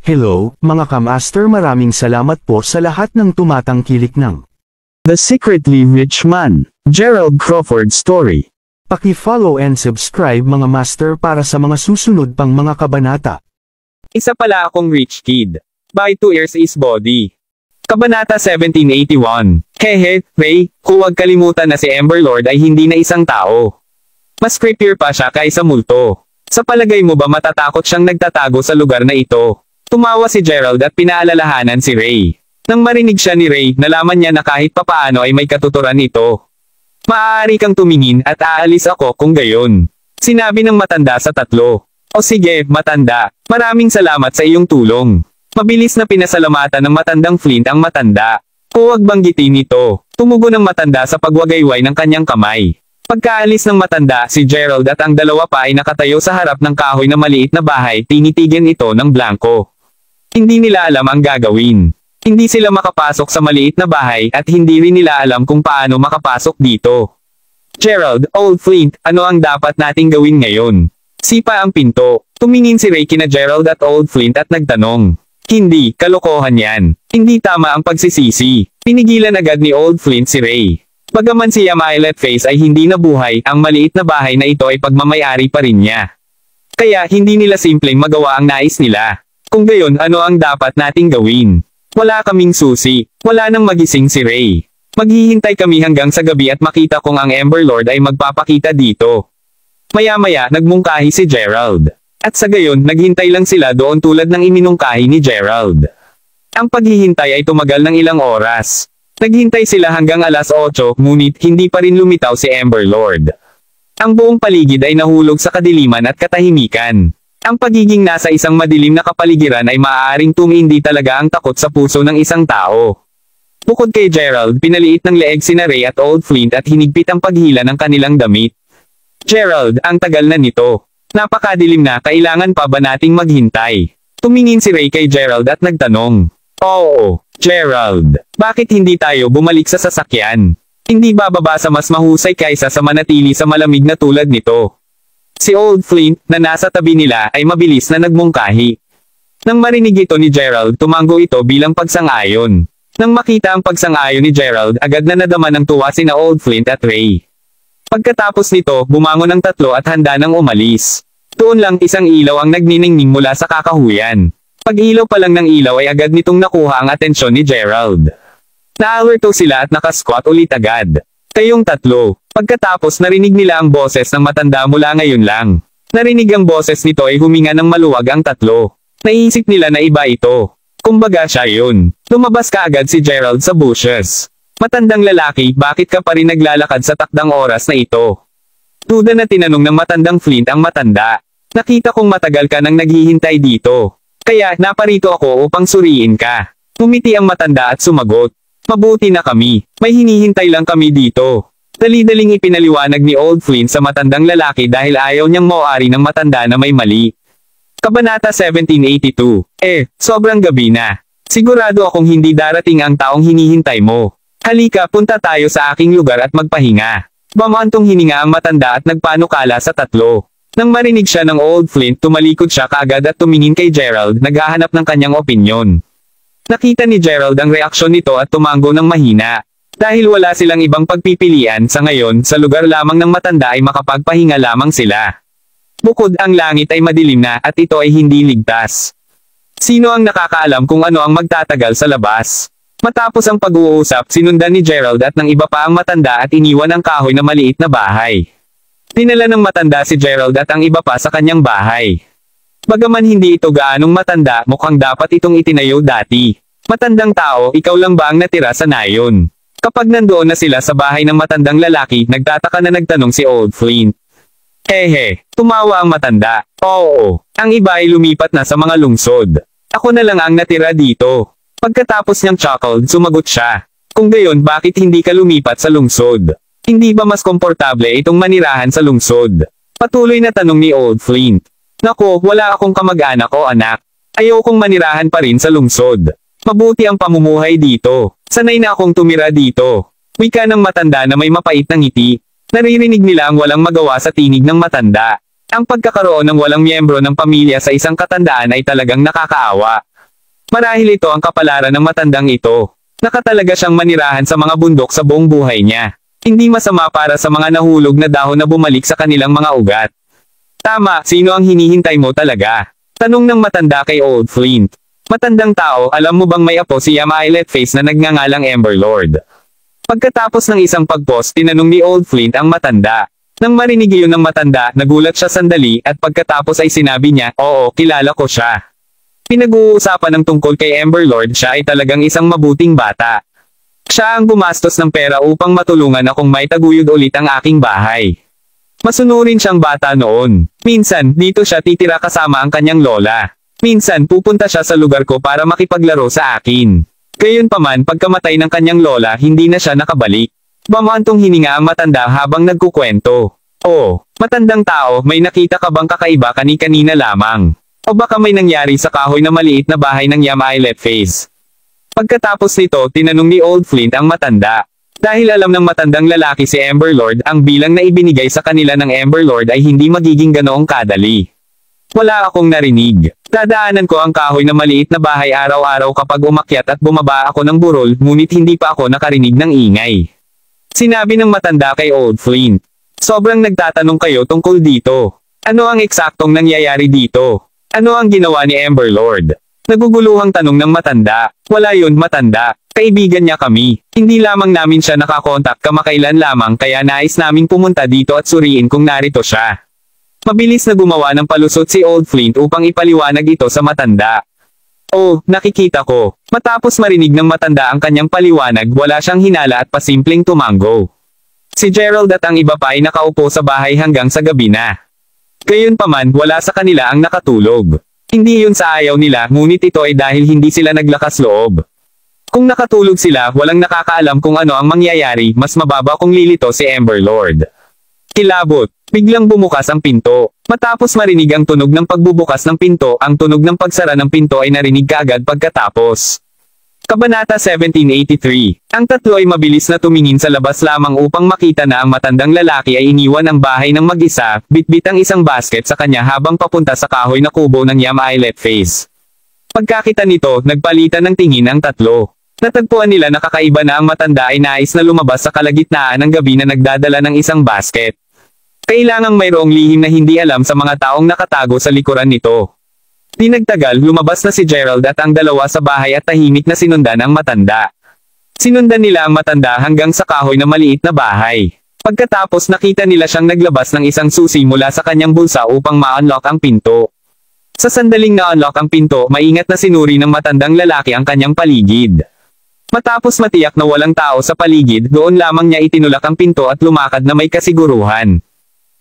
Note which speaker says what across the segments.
Speaker 1: Hello, mga kamaster, maraming salamat po sa lahat ng tumatangkilik ng
Speaker 2: The Secretly Rich Man, Gerald Crawford Story.
Speaker 1: Paki-follow and subscribe mga master para sa mga susunod pang mga kabanata.
Speaker 3: Isa pala akong rich kid. By 2 years is body. Kabanata 1781. Hehe, Ray, huwag kalimutan na si Emberlord ay hindi na isang tao. Mas creepier pa siya kaysa multo. Sa palagay mo ba matatakot siyang nagtatago sa lugar na ito? Tumawa si Gerald at pinaalalahanan si Ray. Nang marinig siya ni Ray, nalaman niya na kahit papaano ay may katuturan ito. Maaari kang tumingin at aalis ako kung gayon. Sinabi ng matanda sa tatlo. O sige, matanda, maraming salamat sa iyong tulong. Mabilis na pinasalamatan ng matandang Flint ang matanda. Huwag banggitin ito. Tumugo ng matanda sa pagwagayway ng kanyang kamay. Pagkaalis ng matanda, si Gerald at ang dalawa pa ay nakatayo sa harap ng kahoy na maliit na bahay, tinitigan ito ng blanco. Hindi nila alam ang gagawin. Hindi sila makapasok sa maliit na bahay at hindi rin nila alam kung paano makapasok dito. Gerald, Old Flint, ano ang dapat nating gawin ngayon? Sipa ang pinto. Tumingin si Ray kina Gerald at Old Flint at nagtanong. Hindi, kalokohan yan. Hindi tama ang pagsisisi. Pinigilan agad ni Old Flint si Ray. Bagaman si Yamilet Face ay hindi nabuhay, ang maliit na bahay na ito ay pagmamayari pa rin niya. Kaya hindi nila simpleng magawa ang nais nila. Kung gayon, ano ang dapat nating gawin? Wala kaming susi. Wala nang magising si Ray. Maghihintay kami hanggang sa gabi at makita kung ang Emberlord ay magpapakita dito. Maya-maya, nagmungkahi si Gerald. At sa gayon, naghintay lang sila doon tulad ng iminungkahi ni Gerald. Ang paghihintay ay tumagal ng ilang oras. Naghintay sila hanggang alas 8, ngunit hindi pa rin lumitaw si Emberlord. Ang buong paligid ay nahulog sa kadiliman at katahimikan. Ang pagiging nasa isang madilim na kapaligiran ay maaaring tumindi talaga ang takot sa puso ng isang tao. Bukod kay Gerald, pinaliit ng leeg sina Ray at Old Flint at hinigpit ang paghila ng kanilang damit. Gerald, ang tagal na nito. Napakadilim na, kailangan pa ba nating maghintay? Tumingin si Ray kay Gerald at nagtanong. Oo, Gerald, bakit hindi tayo bumalik sa sasakyan? Hindi bababa sa mas mahusay kaysa sa manatili sa malamig na tulad nito. Si Old Flint, na nasa tabi nila, ay mabilis na nagmungkahi. Nang marinig ito ni Gerald, tumango ito bilang pagsang-ayon. Nang makita ang pagsang-ayon ni Gerald, agad na nadama ng tuwa sina Old Flint at Ray. Pagkatapos nito, bumangon ang tatlo at handa nang umalis. Doon lang isang ilaw ang nagniningning mula sa kakahuyan. Pag-ilaw pa lang ng ilaw ay agad nitong nakuha ang atensyon ni Gerald. Na-alerto sila at nakasquat ulit agad. Kayong tatlo. Pagkatapos narinig nila ang boses ng matanda mula ngayon lang. Narinig ang boses nito ay huminga ng maluwag ang tatlo. Naisip nila na iba ito. Kumbaga siya yun. Lumabas kaagad si Gerald sa bushes. Matandang lalaki, bakit ka pa rin naglalakad sa takdang oras na ito? Duda na tinanong ng matandang Flint ang matanda. Nakita kong matagal ka nang naghihintay dito. Kaya, naparito ako upang suriin ka. Umiti ang matanda at sumagot. Mabuti na kami. May hinihintay lang kami dito. Dali-daling ipinaliwanag ni Old Flint sa matandang lalaki dahil ayaw niyang mauari ng matanda na may mali. Kabanata 1782. Sobrang gabi na. Sigurado akong hindi darating ang taong hinihintay mo. Halika, punta tayo sa aking lugar at magpahinga. Bamantong hininga ang matanda at nagpanukala sa tatlo. Nang marinig siya ng Old Flint, tumalikod siya kaagad at tumingin kay Gerald, naghahanap ng kanyang opinyon. Nakita ni Gerald ang reaksyon nito at tumango ng mahina. Dahil wala silang ibang pagpipilian sa ngayon, sa lugar lamang ng matanda ay makapagpahinga lamang sila. Bukod ang langit ay madilim na at ito ay hindi ligtas. Sino ang nakakaalam kung ano ang magtatagal sa labas? Matapos ang pag-uusap, sinundan ni Gerald at ng iba pa ang matanda at iniwan ang kahoy na maliit na bahay. Dinala ng matanda si Gerald at ang iba pa sa kanyang bahay. Bagaman hindi ito gaanong matanda, mukhang dapat itong itinayo dati. Matandang tao, ikaw lang ba ang natira sa nayon? Kapag nandoon na sila sa bahay ng matandang lalaki, nagtataka na nagtanong si Old Flint. Tumawa ang matanda. Oo, ang iba ay lumipat na sa mga lungsod. Ako na lang ang natira dito. Pagkatapos niyang chuckled, sumagot siya. Kung gayon, bakit hindi ka lumipat sa lungsod? Hindi ba mas komportable itong manirahan sa lungsod? Patuloy na tanong ni Old Flint. Nako, wala akong kamag-anak o anak. Ayokong manirahan pa rin sa lungsod. Mabuti ang pamumuhay dito. Sanay na akong tumira dito. Wika ng matanda na may mapait na ngiti. Naririnig nila ang walang magawa sa tinig ng matanda. Ang pagkakaroon ng walang miyembro ng pamilya sa isang katandaan ay talagang nakakaawa. Marahil ito ang kapalaran ng matandang ito. Nakatalaga siyang manirahan sa mga bundok sa buong buhay niya. Hindi masama para sa mga nahulog na dahon na bumalik sa kanilang mga ugat. Tama, sino ang hinihintay mo talaga? Tanong ng matanda kay Old Flint. Matandang tao, alam mo bang may apo si Yam Eyelet Face na nagngangalang Emberlord? Pagkatapos ng isang pagpost, tinanong ni Old Flint ang matanda. Nang marinig iyon ng matanda, nagulat siya sandali at pagkatapos ay sinabi niya, oo, kilala ko siya. Pinag-uusapan ng tungkol kay Emberlord, siya ay talagang isang mabuting bata. Siya ang gumastos ng pera upang matulungan akong maitaguyod ulit ang aking bahay. Masunurin siyang bata noon. Minsan, dito siya titira kasama ang kanyang lola. Minsan, pupunta siya sa lugar ko para makipaglaro sa akin. Gayunpaman, pagkamatay ng kanyang lola, hindi na siya nakabalik. Bamantong hininga ang matanda habang nagkukwento. Oh, matandang tao, may nakita ka bang kakaiba kani-kanina lamang? O baka may nangyari sa kahoy na maliit na bahay ng Yam Eyelet Face? Pagkatapos nito, tinanong ni Old Flint ang matanda. Dahil alam ng matandang lalaki si Emberlord, ang bilang na ibinigay sa kanila ng Emberlord ay hindi magiging ganoong kadali. Wala akong narinig. Dadaanan ko ang kahoy na maliit na bahay araw-araw kapag umakyat at bumaba ako ng burol, ngunit hindi pa ako nakarinig ng ingay. Sinabi ng matanda kay Old Flint. Sobrang nagtatanong kayo tungkol dito. Ano ang eksaktong nangyayari dito? Ano ang ginawa ni Emberlord? Naguguluhang tanong ng matanda. Wala yun, matanda. Kaibigan niya kami. Hindi lamang namin siya nakakontak kamakailan lamang kaya nais naming pumunta dito at suriin kung narito siya. Mabilis na gumawa ng palusot si Old Flint upang ipaliwanag ito sa matanda. Oh, nakikita ko. Matapos marinig ng matanda ang kanyang paliwanag, wala siyang hinala at pasimpleng tumango. Si Gerald at ang iba pa ay nakaupo sa bahay hanggang sa gabi na. Gayunpaman, wala sa kanila ang nakatulog. Hindi yun sa ayaw nila, ngunit ito ay dahil hindi sila naglakas loob. Kung nakatulog sila, walang nakakaalam kung ano ang mangyayari, mas mababa kung lilito si Emberlord. Kilabot. Biglang bumukas ang pinto. Matapos marinig ang tunog ng pagbubukas ng pinto, ang tunog ng pagsara ng pinto ay narinig kaagad pagkatapos. Kabanata 1783. Ang tatlo ay mabilis na tumingin sa labas lamang upang makita na ang matandang lalaki ay iniwan ang bahay ng mag-isa, bitbit ang isang basket sa kanya habang papunta sa kahoy na kubo ng Yam Eyelet Face. Pagkakita nito, nagpalitan ng tingin ang tatlo. Natagpuan nila na kakaiba na ang matanda ay nais na lumabas sa kalagitnaan ng gabi na nagdadala ng isang basket. Kailangang mayroong lihim na hindi alam sa mga taong nakatago sa likuran nito. Di nagtagal, lumabas na si Gerald at ang dalawa sa bahay at tahimik na sinundan ang matanda. Sinundan nila ang matanda hanggang sa kahoy na maliit na bahay. Pagkatapos nakita nila siyang naglabas ng isang susi mula sa kanyang bulsa upang ma-unlock ang pinto. Sa sandaling na-unlock ang pinto, maingat na sinuri ng matandang lalaki ang kanyang paligid. Matapos matiyak na walang tao sa paligid, doon lamang niya itinulak ang pinto at lumakad na may kasiguruhan.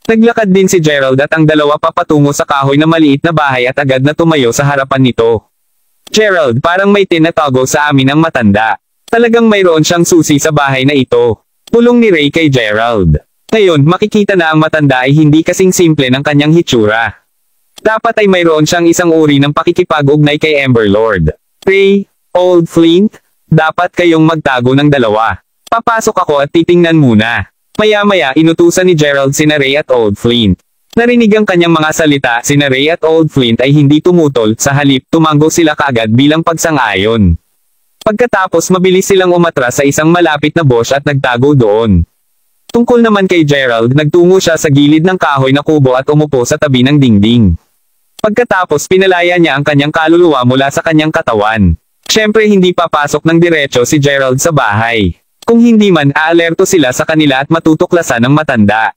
Speaker 3: Naglakad din si Gerald at ang dalawa papatungo sa kahoy na maliit na bahay at agad na tumayo sa harapan nito. Gerald, parang may tinatago sa amin ang matanda. Talagang mayroon siyang susi sa bahay na ito. Pulong ni Ray kay Gerald. Ngayon, makikita na ang matanda ay hindi kasing simple ng kanyang hitsura. Dapat ay mayroon siyang isang uri ng pakikipag-ugnay kay Emberlord. Ray, Old Flint, dapat kayong magtago ng dalawa. Papasok ako at titingnan muna. Maya-maya, inutusan ni Gerald sina Ray at Old Flint. Narinig ang kanyang mga salita, sina Ray at Old Flint ay hindi tumutol, sa halip, tumango sila kaagad bilang pagsang-ayon. Pagkatapos mabilis silang umatras sa isang malapit na bush at nagtago doon. Tungkol naman kay Gerald, nagtungo siya sa gilid ng kahoy na kubo at umupo sa tabi ng dingding. Pagkatapos pinalaya niya ang kanyang kaluluwa mula sa kanyang katawan. Siyempre hindi papasok ng diretso si Gerald sa bahay. Kung hindi man, aalerto sila sa kanila at matutuklasan ng matanda.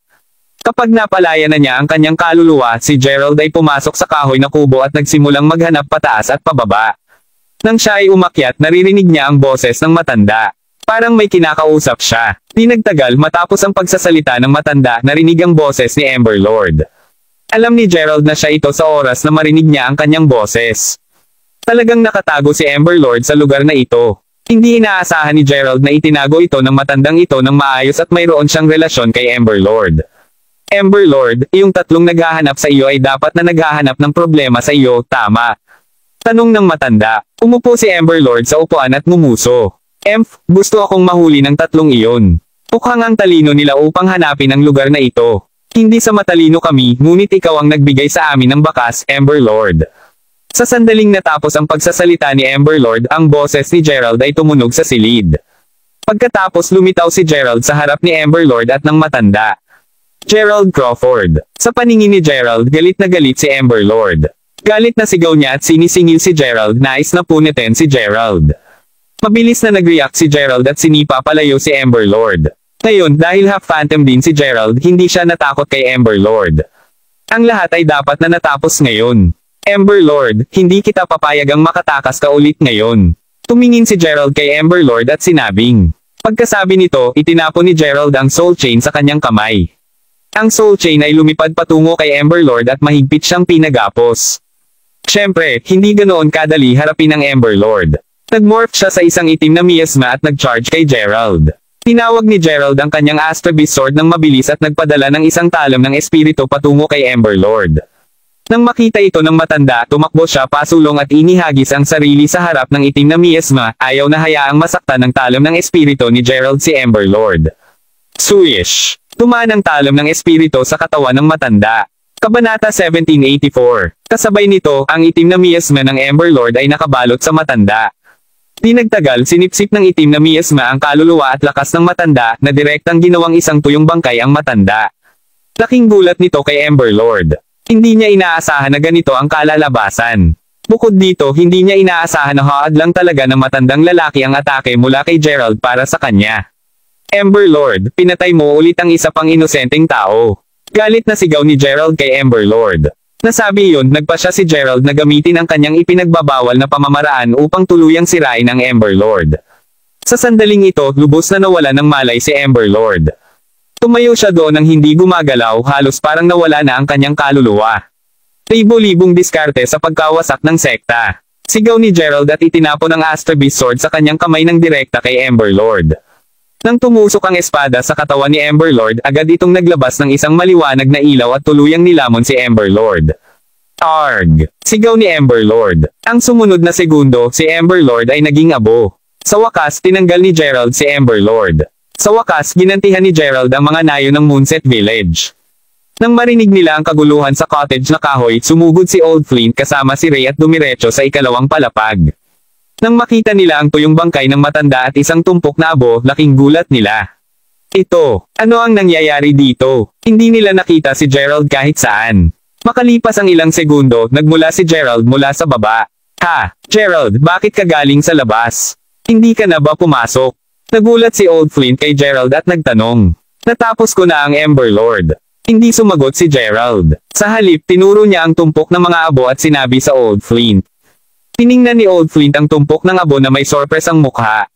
Speaker 3: Kapag napalaya na niya ang kanyang kaluluwa, si Gerald ay pumasok sa kahoy na kubo at nagsimulang maghanap pataas at pababa. Nang siya ay umakyat, naririnig niya ang boses ng matanda. Parang may kinakausap siya. Di nagtagal, matapos ang pagsasalita ng matanda, narinig ang boses ni Emberlord. Alam ni Gerald na siya ito sa oras na marinig niya ang kanyang boses. Talagang nakatago si Emberlord sa lugar na ito. Hindi inaasahan ni Gerald na itinago ito ng matandang ito ng maayos at mayroon siyang relasyon kay Emberlord. Emberlord, yung tatlong naghahanap sa iyo ay dapat na naghahanap ng problema sa iyo, tama? Tanong ng matanda. Umupo si Emberlord sa upuan at ngumuso. Gusto akong mahuli ng tatlong iyon. Mukhang ang talino nila upang hanapin ang lugar na ito. Hindi sa matalino kami, ngunit ikaw ang nagbigay sa amin ng bakas, Emberlord. Sa sandaling natapos ang pagsasalita ni Amber Lord, ang boses ni Gerald ay tumunog sa silid. Pagkatapos lumitaw si Gerald sa harap ni Amber Lord at ng matanda. Gerald Crawford. Sa paningin ni Gerald, galit na galit si Amber Lord. Galit na sigaw niya at sinisingil si Gerald, nais na punitin si Gerald. Mabilis na nag-react si Gerald at sinipa palayo si Amber Lord. Ngayon, dahil half phantom din si Gerald, hindi siya natakot kay Amber Lord. Ang lahat ay dapat na natapos ngayon. Amber Lord, hindi kita papayagang makatakas ka ulit ngayon. Tumingin si Gerald kay Amber Lord at sinabing. Pagkasabi nito, itinapon ni Gerald ang soul chain sa kanyang kamay. Ang soul chain ay lumipad patungo kay Amber Lord at mahigpit siyang pinagapos. Siyempre, hindi ganoon kadali harapin ang Amber Lord. Nagmorph siya sa isang itim na miasma at nag-charge kay Gerald. Tinawag ni Gerald ang kanyang Astro Beast Sword ng mabilis at nagpadala ng isang talam ng espiritu patungo kay Amber Lord. Nang makita ito ng matanda, tumakbo siya pasulong at inihagis ang sarili sa harap ng itim na miasma, ayaw na hayaang masaktan ng talam ng espiritu ni Gerald si Amber Lord. Swish! Tumaan ang talam ng espiritu sa katawan ng matanda. Kabanata 1784. Kasabay nito, ang itim na miasma ng Amber Lord ay nakabalot sa matanda. Di nagtagal, sinipsip ng itim na miasma ang kaluluwa at lakas ng matanda, na direktang ginawang isang tuyong bangkay ang matanda. Laking gulat nito kay Amber Lord. Hindi niya inaasahan na ganito ang kalalabasan. Bukod dito, hindi niya inaasahan na haad lang talaga ng matandang lalaki ang atake mula kay Gerald para sa kanya. Amber Lord, pinatay mo ulit ang isa pang inosenteng tao. Galit na sigaw ni Gerald kay Amber Lord. Nasabi iyon, nagpa siya si Gerald na gamitin ang kanyang ipinagbabawal na pamamaraan upang tuluyang sirain ang Amber Lord. Sa sandaling ito, lubos na nawala ng malay si Amber Lord. Tumayo siya doon nang hindi gumagalaw, halos parang nawala na ang kanyang kaluluwa. Libo-libong diskarte sa pagkawasak ng sekta. Sigaw ni Gerald at itinapon ang Astro Beast Sword sa kanyang kamay ng direkta kay Amber Lord. Nang tumusok ang espada sa katawan ni Amber Lord, agad itong naglabas ng isang maliwanag na ilaw at tuluyang nilamon si Amber Lord. Arg! Sigaw ni Amber Lord. Ang sumunod na segundo, si Amber Lord ay naging abo. Sa wakas, tinanggal ni Gerald si Amber Lord. Sa wakas, ginantihan ni Gerald ang mga nayo ng Moonset Village. Nang marinig nila ang kaguluhan sa cottage na kahoy, sumugod si Old Flint kasama si Ray at dumiretso sa ikalawang palapag. Nang makita nila ang tuyong bangkay ng matanda at isang tumpok na abo, laking gulat nila. Ito, ano ang nangyayari dito? Hindi nila nakita si Gerald kahit saan. Makalipas ang ilang segundo, nagmula si Gerald mula sa baba. Ha, Gerald, bakit ka galing sa labas? Hindi ka na ba pumasok? Nagulat si Old Flint kay Gerald at nagtanong. Natapos ko na ang Amber Lord. Hindi sumagot si Gerald. Sa halip, tinuro niya ang tumpok ng mga abo at sinabi sa Old Flint. Tiningnan ni Old Flint ang tumpok ng abo na may sorpresang mukha.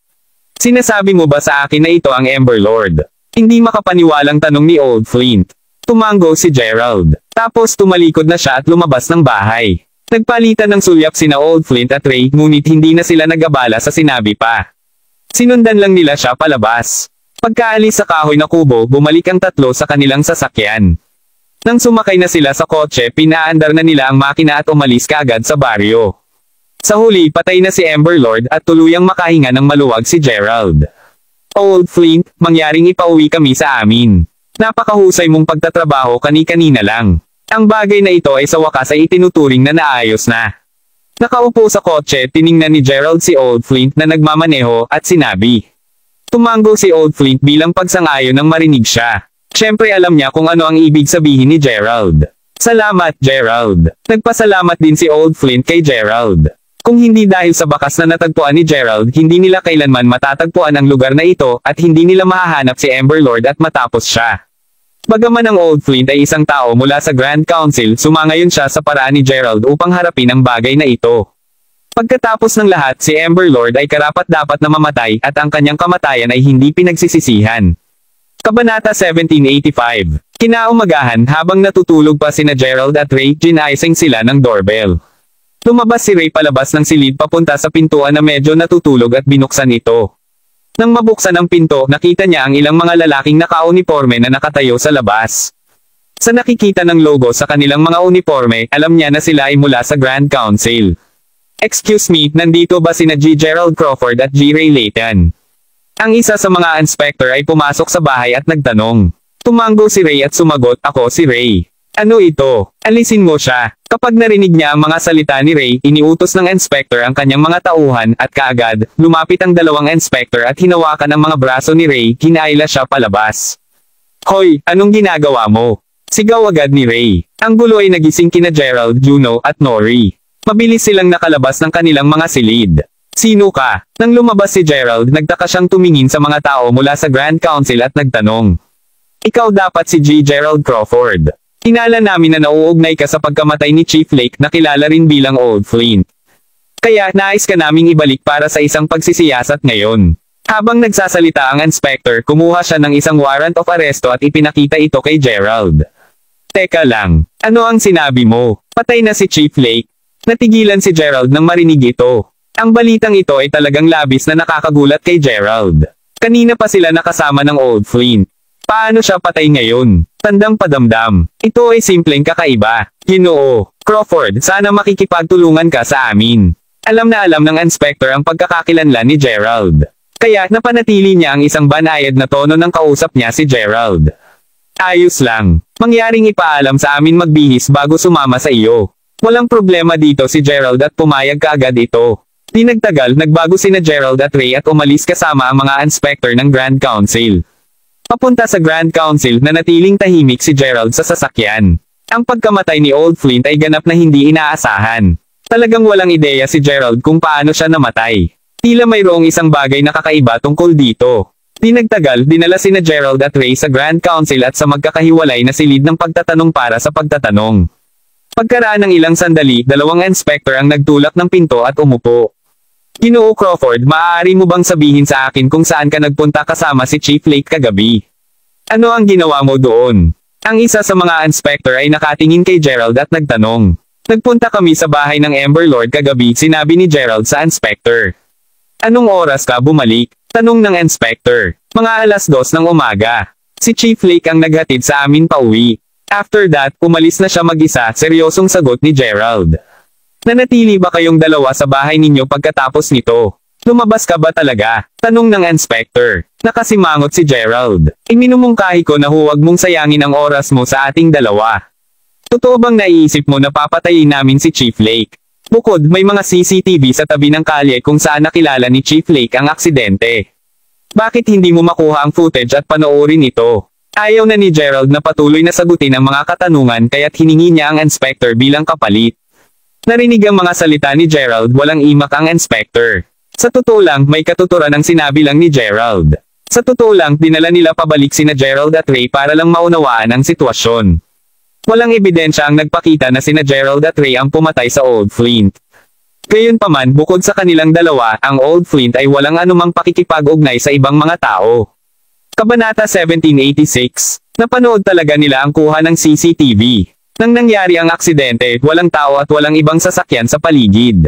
Speaker 3: Sinasabi mo ba sa akin na ito ang Amber Lord? Hindi makapaniwalang tanong ni Old Flint. Tumango si Gerald. Tapos tumalikod na siya at lumabas ng bahay. Nagpalitan ng sulyap sina Old Flint at Ray, ngunit hindi na sila nag-abala sa sinabi pa. Sinundan lang nila siya palabas. Pagkaalis sa kahoy na kubo, bumalik ang tatlo sa kanilang sasakyan. Nang sumakay na sila sa kotse, pinaandar na nila ang makina at umalis kaagad sa baryo. Sa huli, patay na si Amber Lord at tuluyang makahinga ng maluwag si Gerald. Old Flint, mangyaring ipauwi kami sa amin. Napakahusay mong pagtatrabaho kani-kanina lang. Ang bagay na ito ay sa wakas ay itinuturing na naayos na. Nakaupo sa kotse, tiningnan ni Gerald si Old Flint na nagmamaneho, at sinabi. Tumango si Old Flint bilang pagsang-ayon nang marinig siya. Siyempre alam niya kung ano ang ibig sabihin ni Gerald. Salamat, Gerald. Nagpasalamat din si Old Flint kay Gerald. Kung hindi dahil sa bakas na natagpuan ni Gerald, hindi nila kailanman matatagpuan ang lugar na ito, at hindi nila mahahanap si Amber Lord at matapos siya. Bagaman ang Old Flint ay isang tao mula sa Grand Council, sumangayon siya sa paraan ni Gerald upang harapin ang bagay na ito. Pagkatapos ng lahat, si Amber Lord ay karapat-dapat na mamatay, at ang kanyang kamatayan ay hindi pinagsisisihan. Kabanata 1785. Kinaumagahan, habang natutulog pa sina Gerald at Ray, ginaising sila ng doorbell. Lumabas si Ray palabas ng silid papunta sa pintuan na medyo natutulog at binuksan ito. Nang mabuksan ang pinto, nakita niya ang ilang mga lalaking naka-uniforme na nakatayo sa labas. Sa nakikita ng logo sa kanilang mga uniforme, alam niya na sila ay mula sa Grand Council. Excuse me, nandito ba sina G. Gerald Crawford at G. Ray Layton? Ang isa sa mga inspector ay pumasok sa bahay at nagtanong. Tumango si Ray at sumagot, ako si Ray. Ano ito? Alisin mo siya. Kapag narinig niya ang mga salita ni Ray, iniutos ng inspector ang kanyang mga tauhan at kaagad, lumapit ang dalawang inspector at hinawakan ang mga braso ni Ray, kinaila siya palabas. Hoy, anong ginagawa mo? Sigaw agad ni Ray. Ang gulo ay nagising kina Gerald, Juno at Nori. Mabilis silang nakalabas ng kanilang mga silid. Sino ka? Nang lumabas si Gerald, nagtaka siyang tumingin sa mga tao mula sa Grand Council at nagtanong. Ikaw dapat si G. Gerald Crawford. Hinala namin na nauugnay ka sa pagkamatay ni Chief Lake na kilala rin bilang Old Flint. Kaya, nais ka naming ibalik para sa isang pagsisiyasat ngayon. Habang nagsasalita ang inspector, kumuha siya ng isang warrant of arresto at ipinakita ito kay Gerald. Teka lang, ano ang sinabi mo? Patay na si Chief Lake. Natigilan si Gerald nang marinig ito. Ang balitang ito ay talagang labis na nakakagulat kay Gerald. Kanina pa sila nakasama ng Old Flint. Paano siya patay ngayon? Tandang padamdam. Ito ay simpleng kakaiba. Ginoo, Crawford, sana makikipagtulungan ka sa amin. Alam na alam ng inspector ang pagkakakilanlan ni Gerald. Kaya napanatili niya ang isang banayad na tono ng kausap niya si Gerald. Ayos lang. Mangyaring ipaalam sa amin magbihis bago sumama sa iyo. Walang problema dito si Gerald at pumayag kaagad ito. Di nagtagal nagbago sina Gerald at Ray at umalis kasama ang mga inspector ng Grand Council. Papunta sa Grand Council na natiling tahimik si Gerald sa sasakyan. Ang pagkamatay ni Old Flint ay ganap na hindi inaasahan. Talagang walang ideya si Gerald kung paano siya namatay. Tila mayroong isang bagay na kakaiba tungkol dito. Di nagtagal, dinala sina Gerald at Ray sa Grand Council at sa magkakahiwalay na silid ng pagtatanong para sa pagtatanong. Pagkaraan ng ilang sandali, dalawang inspector ang nagtulak ng pinto at umupo. Ginoo Crawford, maaari mo bang sabihin sa akin kung saan ka nagpunta kasama si Chief Lake kagabi? Ano ang ginawa mo doon? Ang isa sa mga inspector ay nakatingin kay Gerald at nagtanong. Nagpunta kami sa bahay ng Ember Lord kagabi, sinabi ni Gerald sa inspector. Anong oras ka bumalik? Tanong ng inspector. Mga 2:00 ng umaga. Si Chief Lake ang naghatid sa amin pauwi. After that, umalis na siya mag-isa, seryosong sagot ni Gerald. Nanatili ba kayong dalawa sa bahay ninyo pagkatapos nito? Lumabas ka ba talaga? Tanong ng inspector. Nakasimangot si Gerald. Iminumungkahi ko na huwag mong sayangin ang oras mo sa ating dalawa. Totoo bang naiisip mo na papatayin namin si Chief Lake? Bukod, may mga CCTV sa tabi ng kalye kung saan nakilala ni Chief Lake ang aksidente. Bakit hindi mo makuha ang footage at panoorin ito? Ayaw na ni Gerald na patuloy na sagutin ang mga katanungan kaya't hiningi niya ang inspector bilang kapalit. Narinig ang mga salita ni Gerald, walang imak ang inspector. Sa totoo lang, may katuturan ang sinabi lang ni Gerald. Sa totoo lang, dinala nila pabalik sina Gerald at Ray para lang maunawaan ang sitwasyon. Walang ebidensya ang nagpakita na sina Gerald at Ray ang pumatay sa Old Flint. Gayunpaman, bukod sa kanilang dalawa, ang Old Flint ay walang anumang pakikipag-ugnay sa ibang mga tao. Kabanata 1786. Napanood talaga nila ang kuha ng CCTV. Nang nangyari ang aksidente, walang tao at walang ibang sasakyan sa paligid.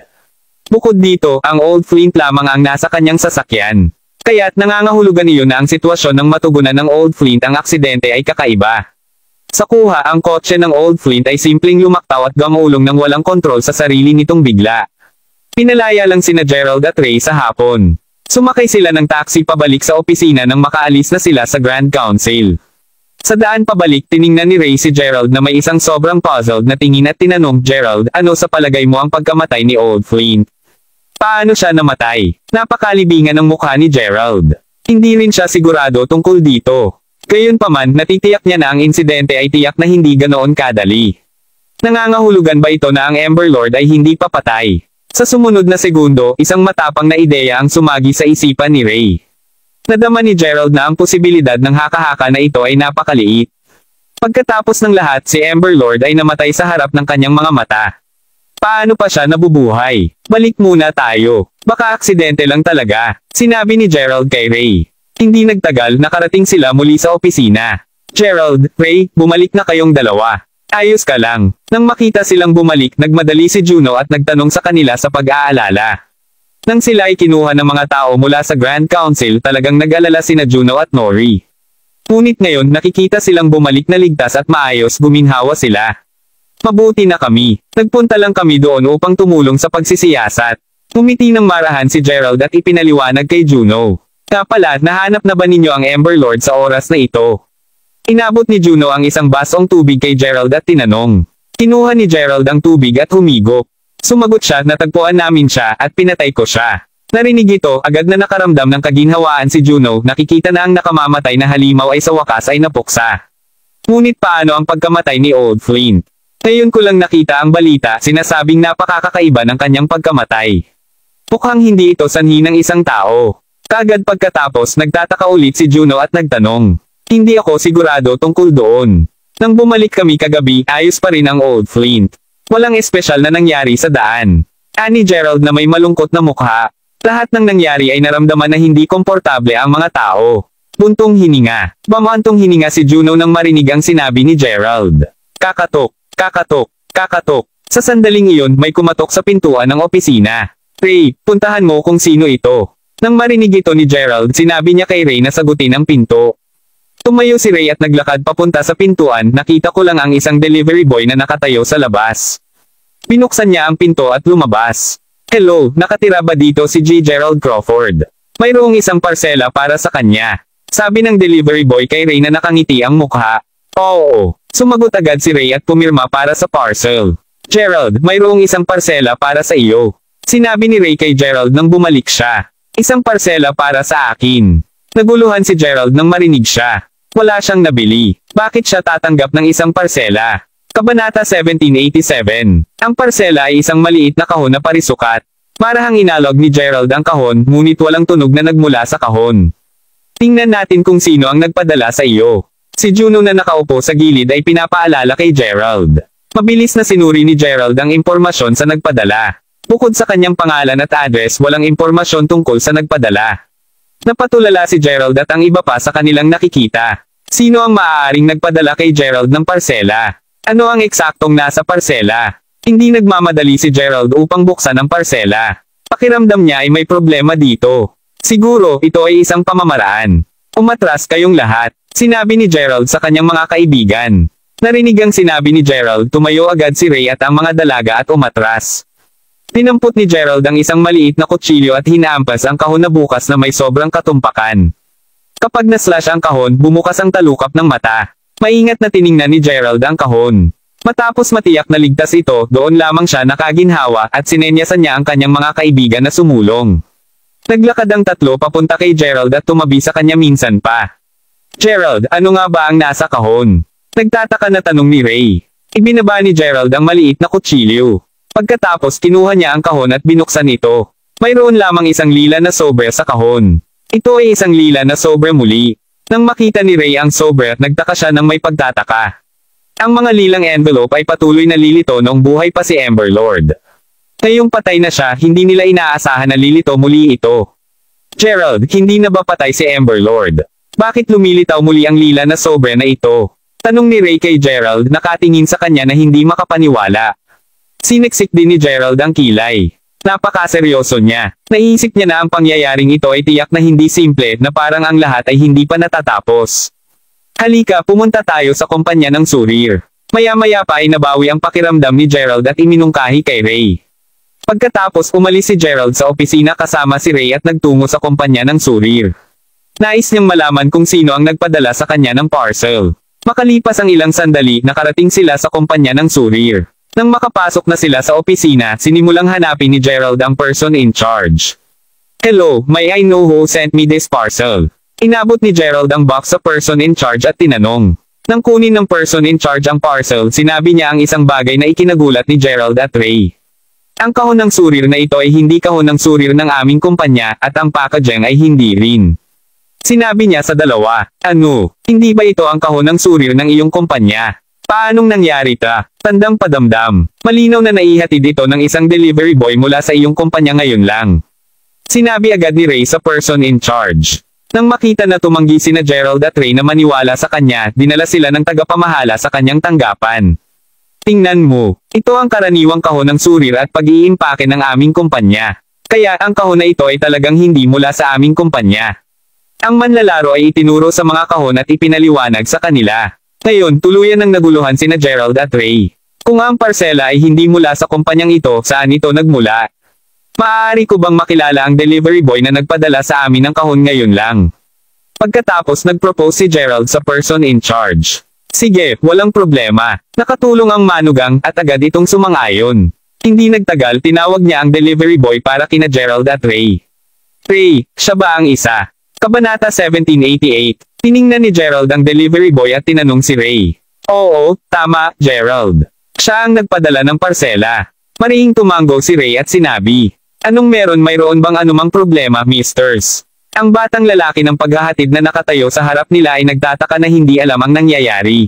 Speaker 3: Bukod dito, ang Old Flint lamang ang nasa kanyang sasakyan. Kaya't nangangahulugan iyon na ang sitwasyon ng matugunan ng Old Flint ang aksidente ay kakaiba. Sa kuha, ang kotse ng Old Flint ay simpleng lumaktaw at gamulong nang walang kontrol sa sarili nitong bigla. Pinalaya lang sina Gerald at Ray sa hapon. Sumakay sila ng taxi pabalik sa opisina nang makaalis na sila sa Grand Council. Sa daan pabalik, tiningnan ni Ray si Gerald na may isang sobrang puzzled na tingin at tinanong, Gerald, ano sa palagay mo ang pagkamatay ni Old Flint? Paano siya namatay? Napakalibingan ang mukha ni Gerald. Hindi rin siya sigurado tungkol dito. Gayunpaman, natitiyak niya na ang insidente ay tiyak na hindi ganoon kadali. Nangangahulugan ba ito na ang Ember Lord ay hindi papatay? Sa sumunod na segundo, isang matapang na ideya ang sumagi sa isipan ni Ray. Nadama ni Gerald na ang posibilidad ng haka-haka na ito ay napakaliit. Pagkatapos ng lahat, si Ember Lord ay namatay sa harap ng kanyang mga mata. Paano pa siya nabubuhay? Balik muna tayo. Baka aksidente lang talaga, sinabi ni Gerald kay Ray. Hindi nagtagal, nakarating sila muli sa opisina. Gerald, Ray, bumalik na kayong dalawa. Ayos ka lang. Nang makita silang bumalik, nagmadali si Juno at nagtanong sa kanila sa pag-aalala. Nang sila ay kinuha ng mga tao mula sa Grand Council, talagang nag-alala sina Juno at Nori. Ngunit ngayon, nakikita silang bumalik na ligtas at maayos, guminhawa sila. Mabuti na kami. Nagpunta lang kami doon upang tumulong sa pagsisiyasat. Ngumiti ng marahan si Gerald at ipinaliwanag kay Juno. Nga pala, nahanap na ba ninyo ang Ember Lord sa oras na ito? Inabot ni Juno ang isang basong tubig kay Gerald at tinanong. Kinuha ni Gerald ang tubig at humigop. Sumagot siya, natagpuan namin siya at pinatay ko siya. Narinig ito, agad na nakaramdam ng kaginhawaan si Juno, nakikita na ang nakamamatay na halimaw ay sa wakas ay napuksa. Ngunit paano ang pagkamatay ni Old Flint? Ngayon ko lang nakita ang balita, sinasabing napakakaiba ng kanyang pagkamatay. Mukhang hindi ito sanhi ng isang tao. Kagad pagkatapos nagtataka ulit si Juno at nagtanong. Hindi ako sigurado tungkol doon. Nang bumalik kami kagabi, ayos pa rin ang Old Flint. Walang espesyal na nangyari sa daan. Ani Gerald na may malungkot na mukha. Lahat ng nangyari ay naramdaman na hindi komportable ang mga tao. Buntong hininga. Bamantong hininga si Juno nang marinig ang sinabi ni Gerald. Kakatok, kakatok, kakatok. Sa sandaling iyon may kumatok sa pintuan ng opisina. Ray, puntahan mo kung sino ito. Nang marinig ito ni Gerald, sinabi niya kay Ray na sagutin ang pinto. Tumayo si Ray at naglakad papunta sa pintuan, nakita ko lang ang isang delivery boy na nakatayo sa labas. Binuksan niya ang pinto at lumabas. Hello, nakatira ba dito si G. Gerald Crawford? Mayroong isang parsela para sa kanya. Sabi ng delivery boy kay Ray na nakangiti ang mukha. Oo, sumagot agad si Ray at pumirma para sa parcel. Gerald, mayroong isang parsela para sa iyo. Sinabi ni Ray kay Gerald nang bumalik siya. Isang parsela para sa akin. Naguluhan si Gerald nang marinig siya. Wala siyang nabili. Bakit siya tatanggap ng isang parsela? Kabanata 1787. Ang parsela ay isang maliit na kahon na parisukat. Marahang inalog ni Gerald ang kahon, ngunit walang tunog na nagmula sa kahon. Tingnan natin kung sino ang nagpadala sa iyo. Si Juno na nakaupo sa gilid ay pinapaalala kay Gerald. Mabilis na sinuri ni Gerald ang impormasyon sa nagpadala. Bukod sa kanyang pangalan at address, walang impormasyon tungkol sa nagpadala. Napatulala si Gerald at ang iba pa sa kanilang nakikita. Sino ang maaaring nagpadala kay Gerald ng parsela? Ano ang eksaktong nasa parsela? Hindi nagmamadali si Gerald upang buksan ang parsela. Pakiramdam niya ay may problema dito. Siguro, ito ay isang pamamaraan. Umatras kayong lahat, sinabi ni Gerald sa kanyang mga kaibigan. Narinig ang sinabi ni Gerald, tumayo agad si Ray at ang mga dalaga at umatras. Tinampot ni Gerald ang isang maliit na kutsilyo at hinaampas ang kahon na bukas na may sobrang katumpakan. Kapag naslash ang kahon, bumukas ang talukap ng mata. Maingat na tiningnan ni Gerald ang kahon. Matapos matiyak na ligtas ito, doon lamang siya nakaginhawa at sinenyasan niya ang kanyang mga kaibigan na sumulong. Naglakad ang tatlo papunta kay Gerald at tumabi sa kanya minsan pa. Gerald, ano nga ba ang nasa kahon? Nagtataka na tanong ni Ray. Ibinaba ni Gerald ang maliit na kutsilyo. Pagkatapos kinuha niya ang kahon at binuksan ito. Mayroon lamang isang lila na sobre sa kahon. Ito ay isang lila na sobre muli. Nang makita ni Ray ang sobre, nagtaka siya ng may pagtataka. Ang mga lilang envelope ay patuloy na lilito noong buhay pa si Amber Lord. Ngayong patay na siya, hindi nila inaasahan na lilito muli ito. Gerald, hindi na ba patay si Amber Lord? Bakit lumilitaw muli ang lila na sobre na ito? Tanong ni Ray kay Gerald, nakatingin sa kanya na hindi makapaniwala. Siniksik din ni Gerald ang kilay. Napakaseryoso niya. Naisip niya na ang pangyayaring ito ay tiyak na hindi simple, na parang ang lahat ay hindi pa natatapos. Halika, pumunta tayo sa kumpanya ng Surir. Maya-maya pa ay nabawi ang pakiramdam ni Gerald at iminungkahi kay Ray. Pagkatapos umalis si Gerald sa opisina kasama si Ray at nagtungo sa kumpanya ng Surir. Nais niyang malaman kung sino ang nagpadala sa kanya ng parcel. Makalipas ang ilang sandali, nakarating sila sa kumpanya ng Surir. Nang makapasok na sila sa opisina, sinimulang hanapin ni Gerald ang person in charge. Hello, may I know who sent me this parcel? Inabot ni Gerald ang box sa person in charge at tinanong. Nang kunin ng person in charge ang parcel, sinabi niya ang isang bagay na ikinagulat ni Gerald at Ray. Ang kahon ng Surir na ito ay hindi kahon ng Surir ng aming kumpanya, at ang packaging ay hindi rin. Sinabi niya sa dalawa, ano, hindi ba ito ang kahon ng Surir ng iyong kumpanya? Paanong nangyari ta? Tandang padamdam. Malinaw na naihatid ito ng isang delivery boy mula sa iyong kumpanya ngayon lang. Sinabi agad ni Ray sa person in charge. Nang makita na tumanggi sina Gerald at Ray na maniwala sa kanya, dinala sila ng tagapamahala sa kanyang tanggapan. Tingnan mo, ito ang karaniwang kahon ng Surir at pag-iimpake ng aming kumpanya. Kaya ang kahon na ito ay talagang hindi mula sa aming kumpanya. Ang manlalaro ay itinuro sa mga kahon at ipinaliwanag sa kanila. Ngayon, tuluyan ng naguluhan sina Gerald at Ray. Kung ang parsela ay hindi mula sa kumpanyang ito, saan ito nagmula? Maaari ko bang makilala ang delivery boy na nagpadala sa amin ng kahon ngayon lang? Pagkatapos nag-propose si Gerald sa person in charge. Sige, walang problema. Nakatulong ang manugang at agad itong sumang-ayon. Hindi nagtagal tinawag niya ang delivery boy para kina Gerald at Ray. Ray, siya ba ang isa? Kabanata 1788. Tiningnan ni Gerald ang delivery boy at tinanong si Ray. Oo, tama, Gerald. Siya ang nagpadala ng parsela. Marihing tumango si Ray at sinabi. Anong mayroon bang anumang problema, misters? Ang batang lalaki ng paghahatid na nakatayo sa harap nila ay nagtataka na hindi alam ang nangyayari.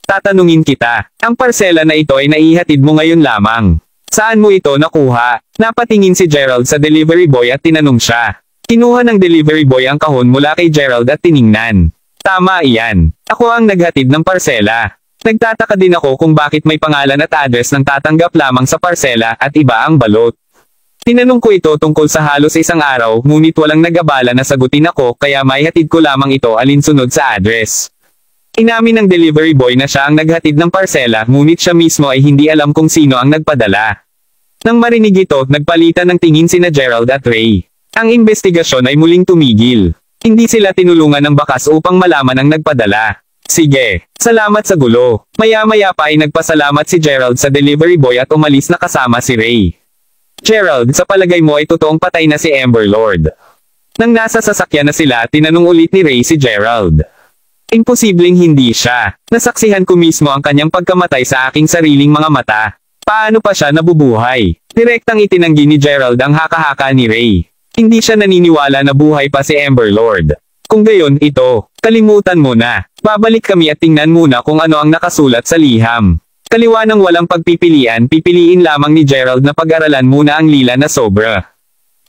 Speaker 3: Tatanungin kita, ang parsela na ito ay naihatid mo ngayon lamang. Saan mo ito nakuha? Napatingin si Gerald sa delivery boy at tinanong siya. Kinuha ng delivery boy ang kahon mula kay Gerald at tiningnan. Tama iyan. Ako ang naghatid ng parsela. Nagtataka din ako kung bakit may pangalan at address ng tatanggap lamang sa parsela at iba ang balot. Tinanong ko ito tungkol sa halos isang araw, ngunit walang nag-abala na sagutin ako kaya maihatid ko lamang ito alinsunod sa address. Inamin ng delivery boy na siya ang naghatid ng parsela, ngunit siya mismo ay hindi alam kung sino ang nagpadala. Nang marinig ito, nagpalitan ng tingin sina Gerald at Ray. Ang investigasyon ay muling tumigil. Hindi sila tinulungan ng bakas upang malaman ang nagpadala. Sige, salamat sa gulo. Maya-maya pa ay nagpasalamat si Gerald sa delivery boy at umalis na kasama si Ray. Gerald, sa palagay mo ay totoong patay na si Amber Lord? Nang nasa sasakyan na sila, tinanong ulit ni Ray si Gerald. Imposibleng hindi siya. Nasaksihan ko mismo ang kanyang pagkamatay sa aking sariling mga mata. Paano pa siya nabubuhay? Direktang itinanggi ni Gerald ang haka-haka ni Ray. Hindi siya naniniwala na buhay pa si Amber Lord. Kung gayon ito, kalimutan mo na. Babalik kami at tingnan muna kung ano ang nakasulat sa liham. Kaliwa ng walang pagpipilian, pipiliin lamang ni Gerald na pag-aralan muna ang lila na sobra.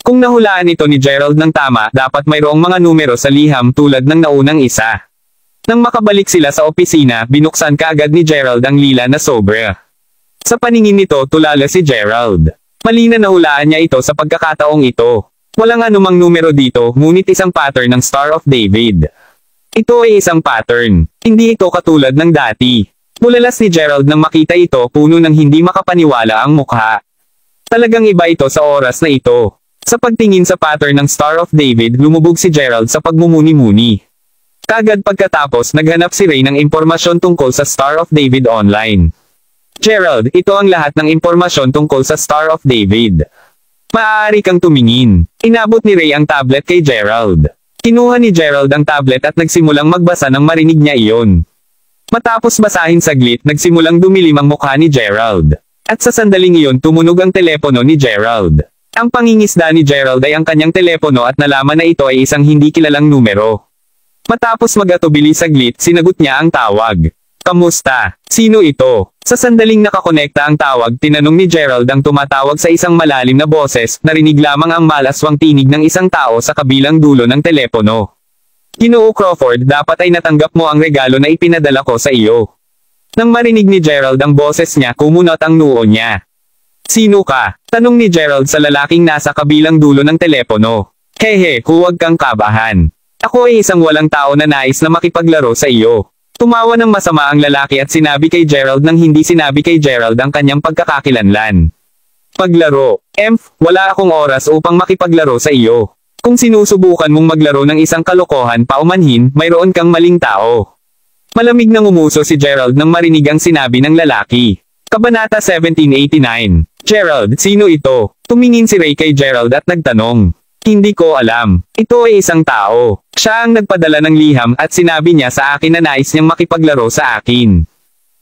Speaker 3: Kung nahulaan ito ni Gerald ng tama, dapat mayroong mga numero sa liham tulad ng naunang isa. Nang makabalik sila sa opisina, binuksan kaagad ni Gerald ang lila na sobra. Sa paningin nito, tulala si Gerald. Mali na nahulaan niya ito sa pagkakataong ito. Walang anumang numero dito, ngunit isang pattern ng Star of David. Ito ay isang pattern. Hindi ito katulad ng dati. Bulalas ni Gerald nang makita ito, puno ng hindi makapaniwala ang mukha. Talagang iba ito sa oras na ito. Sa pagtingin sa pattern ng Star of David, lumubog si Gerald sa pagmumuni-muni. Kagad pagkatapos, naghanap si Ray ng impormasyon tungkol sa Star of David online. Gerald, ito ang lahat ng impormasyon tungkol sa Star of David. Maaari kang tumingin. Inabot ni Ray ang tablet kay Gerald. Kinuha ni Gerald ang tablet at nagsimulang magbasa nang marinig niya iyon. Matapos basahin saglit, nagsimulang dumilim ang mukha ni Gerald. At sa sandaling iyon tumunog ang telepono ni Gerald. Ang pangingisda ni Gerald ay ang kanyang telepono at nalaman na ito ay isang hindi kilalang numero. Matapos mag-atubili saglit, sinagot niya ang tawag. Kamusta? Sino ito? Sa sandaling nakakonekta ang tawag, tinanong ni Gerald ang tumatawag sa isang malalim na boses, narinig lamang ang malaswang tinig ng isang tao sa kabilang dulo ng telepono. Ginoo Crawford, dapat ay natanggap mo ang regalo na ipinadala ko sa iyo. Nang marinig ni Gerald ang boses niya, kumunot ang noo niya. Sino ka? Tanong ni Gerald sa lalaking nasa kabilang dulo ng telepono. Hehe, huwag kang kabahan. Ako ay isang walang tao na nais na makipaglaro sa iyo. Tumawa ng masama ang lalaki at sinabi kay Gerald nang hindi sinabi kay Gerald ang kanyang pagkakakilanlan. Paglaro. Wala akong oras upang makipaglaro sa iyo. Kung sinusubukan mong maglaro ng isang kalokohan paumanhin, mayroon kang maling tao. Malamig nang umuso si Gerald nang marinig ang sinabi ng lalaki. Kabanata 1789. Gerald, sino ito? Tumingin si Ray kay Gerald at nagtanong. Hindi ko alam. Ito ay isang tao. Siya ang nagpadala ng liham at sinabi niya sa akin na nais niyang makipaglaro sa akin.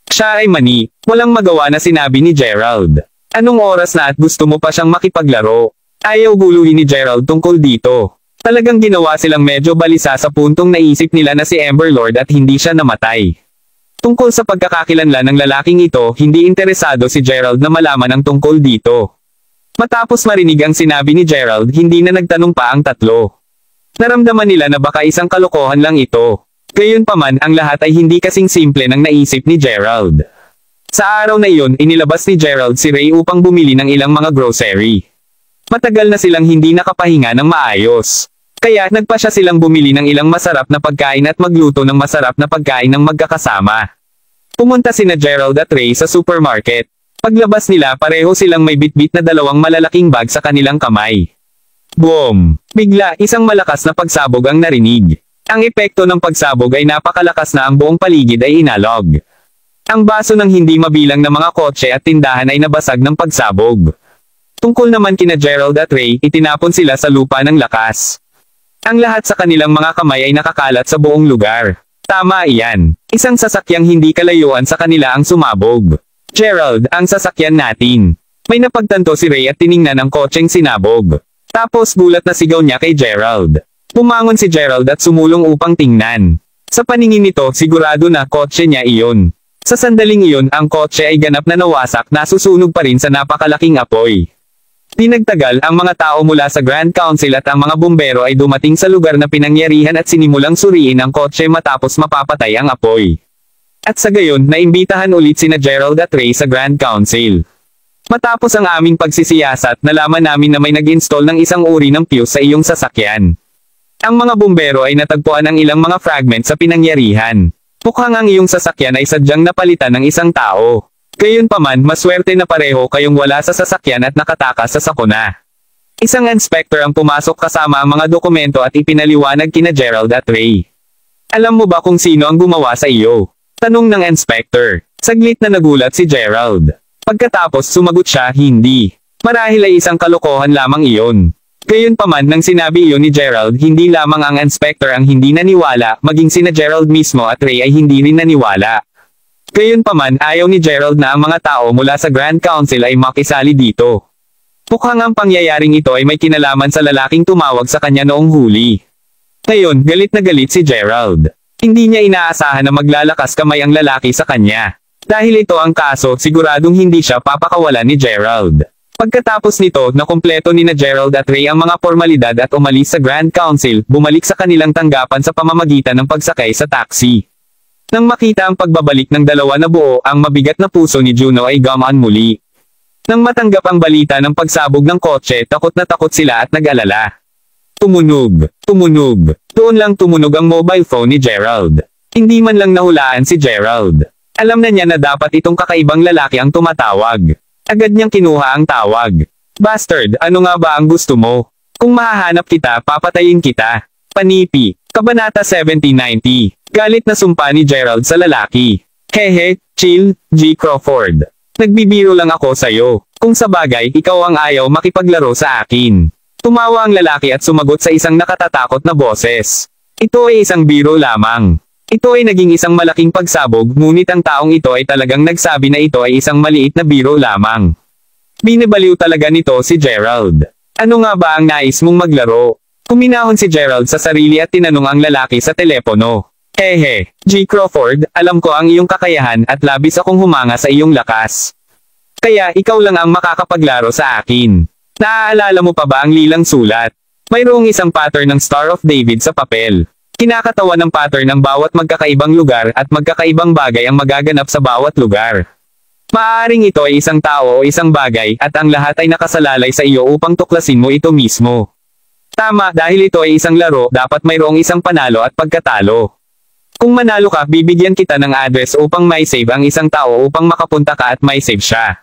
Speaker 3: Siya ay mani. Walang magawa na sinabi ni Gerald. Anong oras na at gusto mo pa siyang makipaglaro? Ayaw guluhin ni Gerald tungkol dito. Talagang ginawa silang medyo balisa sa puntong naisip nila na si Amber Lord at hindi siya namatay. Tungkol sa pagkakakilanlan ng lalaking ito, hindi interesado si Gerald na malaman ang tungkol dito. Matapos marinig ang sinabi ni Gerald, hindi na nagtanong pa ang tatlo. Naramdaman nila na baka isang kalokohan lang ito. Gayunpaman, ang lahat ay hindi kasing simple ng naisip ni Gerald. Sa araw na iyon, inilabas ni Gerald si Ray upang bumili ng ilang mga grocery. Matagal na silang hindi nakapahinga ng maayos. Kaya nagpasya silang bumili ng ilang masarap na pagkain at magluto ng masarap na pagkain ng magkakasama. Pumunta sina Gerald at Ray sa supermarket. Paglabas nila, pareho silang may bitbit na dalawang malalaking bag sa kanilang kamay. Boom! Bigla, isang malakas na pagsabog ang narinig. Ang epekto ng pagsabog ay napakalakas na ang buong paligid ay inalog. Ang baso ng hindi mabilang na mga kotse at tindahan ay nabasag ng pagsabog. Tungkol naman kina Gerald at Ray, itinapon sila sa lupa ng lakas. Ang lahat sa kanilang mga kamay ay nakakalat sa buong lugar. Tama iyan. Isang sasakyang hindi kalayuan sa kanila ang sumabog. Gerald, ang sasakyan natin. May napagtanto si Ray at tiningnan ang kotseng sinabog. Tapos gulat na sigaw niya kay Gerald. Pumangon si Gerald at sumulong upang tingnan. Sa paningin nito, sigurado na kotse niya iyon. Sa sandaling iyon, ang kotse ay ganap na nawasak, nasusunog pa rin sa napakalaking apoy. Di nagtagal, ang mga tao mula sa Grand Council at ang mga bumbero ay dumating sa lugar na pinangyarihan at sinimulang suriin ang kotse matapos mapapatay ang apoy. At sa gayon, naimbitahan ulit sina Gerald at Ray sa Grand Council. Matapos ang aming pagsisiyasat, nalaman namin na may nag-install ng isang uri ng fuse sa iyong sasakyan. Ang mga bumbero ay natagpuan ang ilang mga fragment sa pinangyarihan. Mukhang ang iyong sasakyan ay sadyang napalitan ng isang tao. Gayunpaman, maswerte na pareho kayong wala sa sasakyan at nakatakas sa sakuna. Isang inspector ang pumasok kasama ang mga dokumento at ipinaliwanag kina Gerald at Ray. Alam mo ba kung sino ang gumawa sa iyo? Tanong ng inspector. Saglit na nagulat si Gerald. Pagkatapos sumagot siya, hindi. Marahil ay isang kalokohan lamang iyon. Gayunpaman nang sinabi iyon ni Gerald, hindi lamang ang inspector ang hindi naniwala, maging sina Gerald mismo at Ray ay hindi rin naniwala. Gayunpaman, ayaw ni Gerald na ang mga tao mula sa Grand Council ay makisali dito. Mukhang ang pangyayaring ito ay may kinalaman sa lalaking tumawag sa kanya noong huli. Ngayon, galit na galit si Gerald. Hindi niya inaasahan na maglalakas kamay ang lalaki sa kanya. Dahil ito ang kaso, siguradong hindi siya papakawalan ni Gerald. Pagkatapos nito, nakumpleto ni na Gerald at Ray ang mga formalidad at umalis sa Grand Council, bumalik sa kanilang tanggapan sa pamamagitan ng pagsakay sa taxi. Nang makita ang pagbabalik ng dalawa na buo, ang mabigat na puso ni Juno ay gumaan muli. Nang matanggap ang balita ng pagsabog ng kotse, takot na takot sila at nag-alala. Tumunog. Tumunog. Doon lang tumunog ang mobile phone ni Gerald. Hindi man lang nahulaan si Gerald. Alam na niya na dapat itong kakaibang lalaki ang tumatawag. Agad niyang kinuha ang tawag. Bastard, ano nga ba ang gusto mo? Kung mahahanap kita, papatayin kita. Panipi. Kabanata 1790. Galit na sumpa ni Gerald sa lalaki. Hehe, chill, G. Crawford. Nagbibiro lang ako sa'yo. Kung sa bagay, ikaw ang ayaw makipaglaro sa akin. Tumawa ang lalaki at sumagot sa isang nakatatakot na boses. Ito ay isang biro lamang. Ito ay naging isang malaking pagsabog, ngunit ang taong ito ay talagang nagsabi na ito ay isang maliit na biro lamang. Binibaliw talaga nito si Gerald. Ano nga ba ang nais mong maglaro? Kuminahon si Gerald sa sarili at tinanong ang lalaki sa telepono. Hehe, G. Crawford, alam ko ang iyong kakayahan at labis akong humanga sa iyong lakas. Kaya ikaw lang ang makakapaglaro sa akin. Naaalala mo pa ba ang lilang sulat? Mayroong isang pattern ng Star of David sa papel. Kinakatawan ng pattern ng bawat magkakaibang lugar at magkakaibang bagay ang magaganap sa bawat lugar. Maaaring ito ay isang tao o isang bagay at ang lahat ay nakasalalay sa iyo upang tuklasin mo ito mismo. Tama, dahil ito ay isang laro, dapat mayroong isang panalo at pagkatalo. Kung manalo ka, bibigyan kita ng address upang may save ang isang tao upang makapunta ka at may save siya.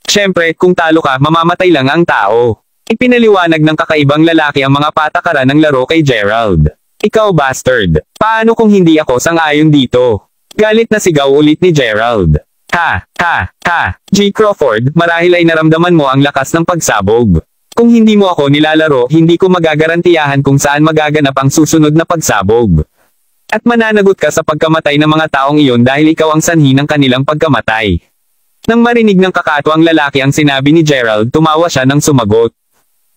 Speaker 3: Siyempre, kung talo ka, mamamatay lang ang tao. Ipinaliwanag ng kakaibang lalaki ang mga patakaran ng laro kay Gerald. Ikaw bastard. Paano kung hindi ako sang-ayon dito? Galit na sigaw ulit ni Gerald. Ha, ha, ha. G. Crawford, marahil ay naramdaman mo ang lakas ng pagsabog. Kung hindi mo ako nilalaro, hindi ko magagarantiyahan kung saan magaganap ang susunod na pagsabog. At mananagot ka sa pagkamatay ng mga taong iyon dahil ikaw ang sanhi ng kanilang pagkamatay. Nang marinig ng kakatuwang lalaki ang sinabi ni Gerald, tumawa siya nang sumagot.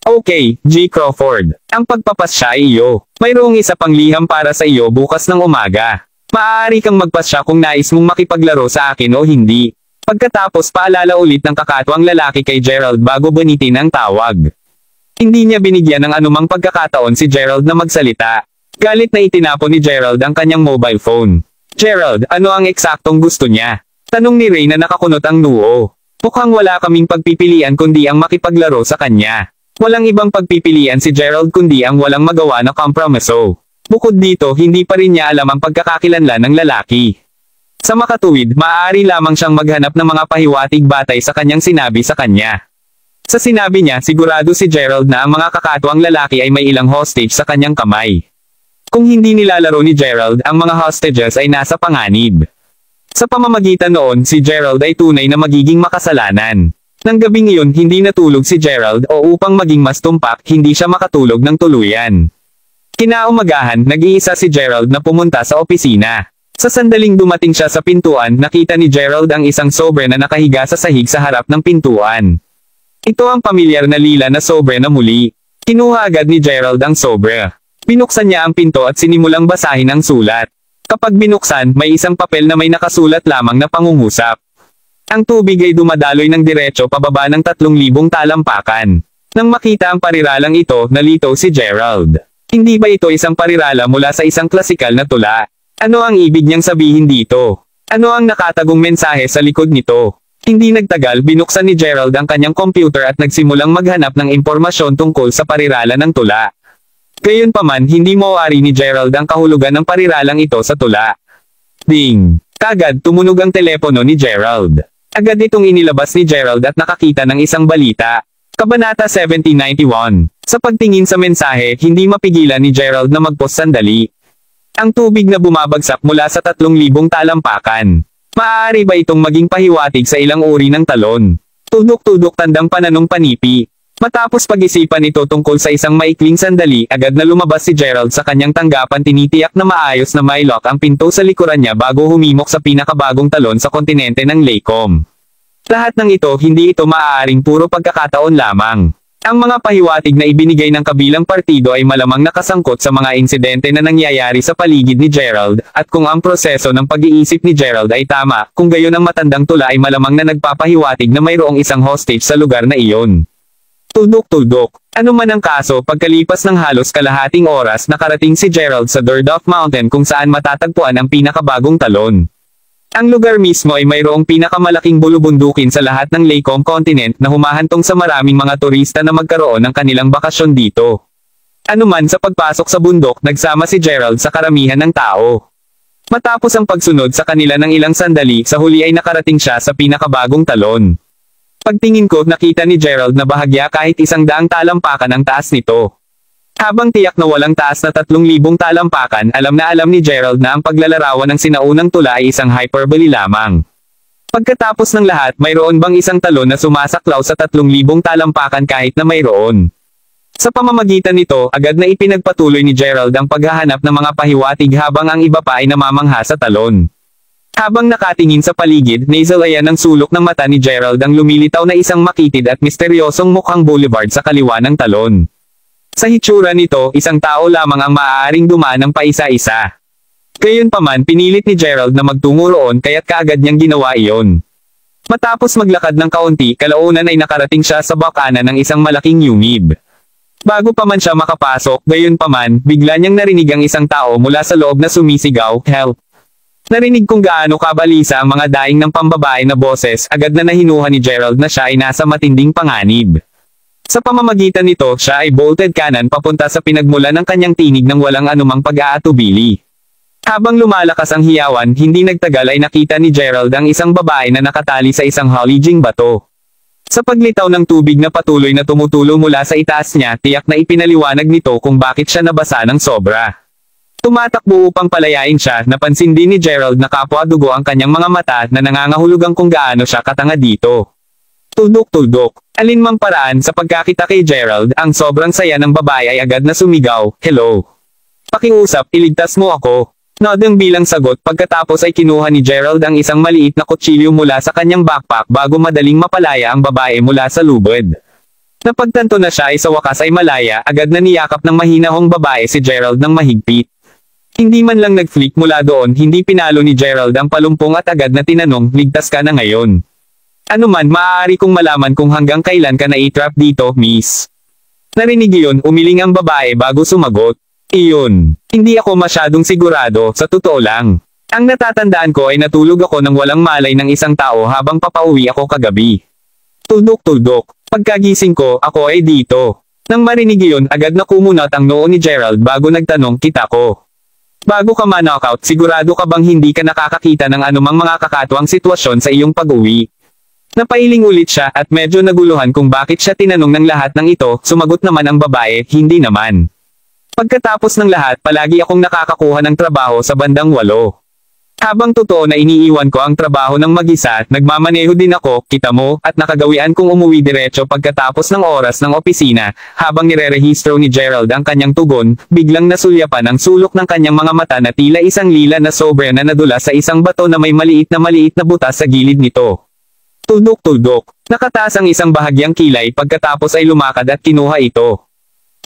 Speaker 3: Okay, G. Crawford. Ang pagpapasya ay iyo. Mayroong isa pang liham para sa iyo bukas ng umaga. Maaari kang magpasya kung nais mong makipaglaro sa akin o hindi. Pagkatapos paalala ulit ng kakatuwang lalaki kay Gerald bago bunitin ang tawag. Hindi niya binigyan ng anumang pagkakataon si Gerald na magsalita. Galit na itinapon ni Gerald ang kanyang mobile phone. Gerald, ano ang eksaktong gusto niya? Tanong ni Ray na nakakunot ang noo. Mukhang wala kaming pagpipilian kundi ang makipaglaro sa kanya. Walang ibang pagpipilian si Gerald kundi ang walang magawa na kompromiso. Bukod dito, hindi pa rin niya alam ang pagkakakilanlan ng lalaki. Sa makatuwid, maaari lamang siyang maghanap ng mga pahiwatig batay sa kanyang sinabi sa kanya. Sa sinabi niya, sigurado si Gerald na ang mga kakatuwang lalaki ay may ilang hostage sa kanyang kamay. Kung hindi nilalaro ni Gerald ang mga hostages ay nasa panganib. Sa pamamagitan noon si Gerald ay tunay na magiging makasalanan. Nang gabing iyon hindi natulog si Gerald o upang maging mas tumpak hindi siya makatulog ng tuluyan. Kinaumagahan nag-iisa si Gerald na pumunta sa opisina. Sa sandaling dumating siya sa pintuan nakita ni Gerald ang isang sobre na nakahiga sa sahig sa harap ng pintuan. Ito ang pamilyar na lila na sobre na muli. Kinuha agad ni Gerald ang sobre. Binuksan niya ang pinto at sinimulang basahin ang sulat. Kapag binuksan, may isang papel na may nakasulat lamang na pangungusap. Ang tubig ay dumadaloy ng diretso pababa ng 3,000 talampakan. Nang makita ang pariralang ito, nalito si Gerald. Hindi ba ito isang parirala mula sa isang klasikal na tula? Ano ang ibig niyang sabihin dito? Ano ang nakatagong mensahe sa likod nito? Hindi nagtagal, binuksan ni Gerald ang kanyang computer at nagsimulang maghanap ng impormasyon tungkol sa parirala ng tula. Gayunpaman hindi maaari ni Gerald ang kahulugan ng pariralang ito sa tula. Ding! Kagad tumunog ang telepono ni Gerald. Agad itong inilabas ni Gerald at nakakita ng isang balita. Kabanata 1791. Sa pagtingin sa mensahe, hindi mapigilan ni Gerald na magpos sandali. Ang tubig na bumabagsak mula sa 3,000 talampakan. Maaari ba itong maging pahiwatig sa ilang uri ng talon? Tudok-tudok tandang pananong panipi. Matapos pag-isipan ito tungkol sa isang maikling sandali, agad na lumabas si Gerald sa kanyang tanggapan tinitiyak na maayos na may-lock ang pinto sa likuran niya bago humimok sa pinakabagong talon sa kontinente ng Laycom. Lahat ng ito hindi ito maaaring puro pagkakataon lamang. Ang mga pahiwatig na ibinigay ng kabilang partido ay malamang nakasangkot sa mga insidente na nangyayari sa paligid ni Gerald, at kung ang proseso ng pag-iisip ni Gerald ay tama, kung gayon ang matandang tula ay malamang na nagpapahiwatig na mayroong isang hostage sa lugar na iyon. Tuldok-tuldok. Ano man ang kaso, pagkalipas ng halos kalahating oras nakarating si Gerald sa Durdorf Mountain kung saan matatagpuan ang pinakabagong talon. Ang lugar mismo ay mayroong pinakamalaking bulubundukin sa lahat ng Laycom continent na humahantong sa maraming mga turista na magkaroon ng kanilang bakasyon dito. Anuman sa pagpasok sa bundok, nagsama si Gerald sa karamihan ng tao. Matapos ang pagsunod sa kanila ng ilang sandali, sa huli ay nakarating siya sa pinakabagong talon. Pagtingin ko, nakita ni Gerald na bahagya kahit 100 talampakan ang taas nito. Habang tiyak na walang taas na 3,000 talampakan, alam ni Gerald na ang paglalarawan ng sinaunang tula ay isang hyperbole lamang. Pagkatapos ng lahat, mayroon bang isang talon na sumasaklaw sa 3,000 talampakan kahit na mayroon? Sa pamamagitan nito, agad na ipinagpatuloy ni Gerald ang paghahanap ng mga pahiwatig habang ang iba pa ay namamangha sa talon. Habang nakatingin sa paligid, nasalayan ng sulok ng mata ni Gerald ang lumilitaw na isang makitid at misteryosong mukhang boulevard sa kaliwa ng talon. Sa hitsura nito, isang tao lamang ang maaaring dumaan ng paisa-isa. Gayunpaman, pinilit ni Gerald na magtungo roon kaya't kaagad niyang ginawa iyon. Matapos maglakad ng kaunti, kalaunan ay nakarating siya sa bakanan ng isang malaking yumib. Bago pa man siya makapasok, gayunpaman, bigla niyang narinig ang isang tao mula sa loob na sumisigaw, "Help!" Narinig kung gaano kabalisa ang mga daing ng pambabae na boses, agad na nahinuha ni Gerald na siya ay nasa matinding panganib. Sa pamamagitan nito, siya ay bolted kanan papunta sa pinagmulan ng kanyang tinig ng walang anumang pag-aatubili. Habang lumalakas ang hiyawan, hindi nagtagal ay nakita ni Gerald ang isang babae na nakatali sa isang halijing bato. Sa paglitaw ng tubig na patuloy na tumutulo mula sa itaas niya, tiyak na ipinaliwanag nito kung bakit siya nabasa ng sobra. Tumatakbo upang palayain siya, napansin din ni Gerald na kapwa-dugo ang kanyang mga mata na nangangahulugang kung gaano siya katanga dito. Tuldok-tuldok. Alinmang paraan sa pagkakita kay Gerald, ang sobrang saya ng babae ay agad na sumigaw, "Hello. Pakiusap, iligtas mo ako." Nodang bilang sagot, pagkatapos ay kinuha ni Gerald ang isang maliit na kutsilyo mula sa kanyang backpack bago madaling mapalaya ang babae mula sa lubid. Napagtanto na siya ay sa wakas ay malaya, agad na niyakap ng mahinahong babae si Gerald ng mahigpit. Hindi man lang nag-flick mula doon, hindi pinalo ni Gerald ang palumpong at agad na tinanong, "Ligtas ka na ngayon?" "Anuman, maaari kong malaman kung hanggang kailan ka na-trap dito, miss?" Narinig iyon, umiling ang babae bago sumagot. "Iyon. Hindi ako masyadong sigurado, sa totoo lang. Ang natatandaan ko ay natulog ako ng walang malay ng isang tao habang papauwi ako kagabi." Tuldok-tuldok. Pagkagising ko, ako ay dito. Nang marinig iyon, agad na kumunat ang noo ni Gerald bago nagtanong, "Kita ko. Bago ka ma-knockout, sigurado ka bang hindi ka nakakakita ng anumang mga kakatuwang sitwasyon sa iyong pag-uwi?" Napailing ulit siya at medyo naguluhan kung bakit siya tinanong ng lahat ng ito, sumagot naman ang babae, "Hindi naman. Pagkatapos ng lahat palagi akong nakakakuha ng trabaho sa bandang 8. Habang totoo na iniiwan ko ang trabaho ng mag-isa, nagmamaneho din ako, kita mo, at nakagawian kong umuwi diretso pagkatapos ng oras ng opisina. Habang nirerehistro ni Gerald ang kanyang tugon, biglang nasulyapan ang sulok ng kanyang mga mata na tila isang lila na sobra na nadula sa isang bato na may maliit na butas sa gilid nito. Tuldok-tuldok. Nakataas ang isang bahagyang kilay pagkatapos ay lumakad at kinuha ito.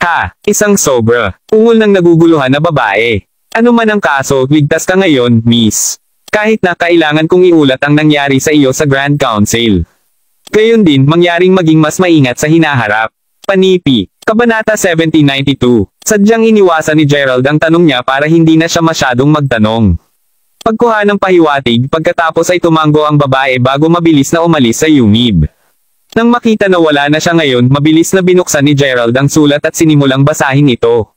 Speaker 3: Ha! Isang sobra. Ungol ng naguguluhan na babae. Ano man ang kaso, ligtas ka ngayon, miss. Kahit na kailangan kong iulat ang nangyari sa iyo sa Grand Council. Gayon din, mangyaring maging mas maingat sa hinaharap. Panipi. Kabanata 1792. Sadyang iniwasan ni Gerald ang tanong niya para hindi na siya masyadong magtanong. Pagkuha ng pahiwatig, pagkatapos ay tumango ang babae bago mabilis na umalis sa yungib. Nang makita na wala na siya ngayon, mabilis na binuksan ni Gerald ang sulat at sinimulang basahin ito.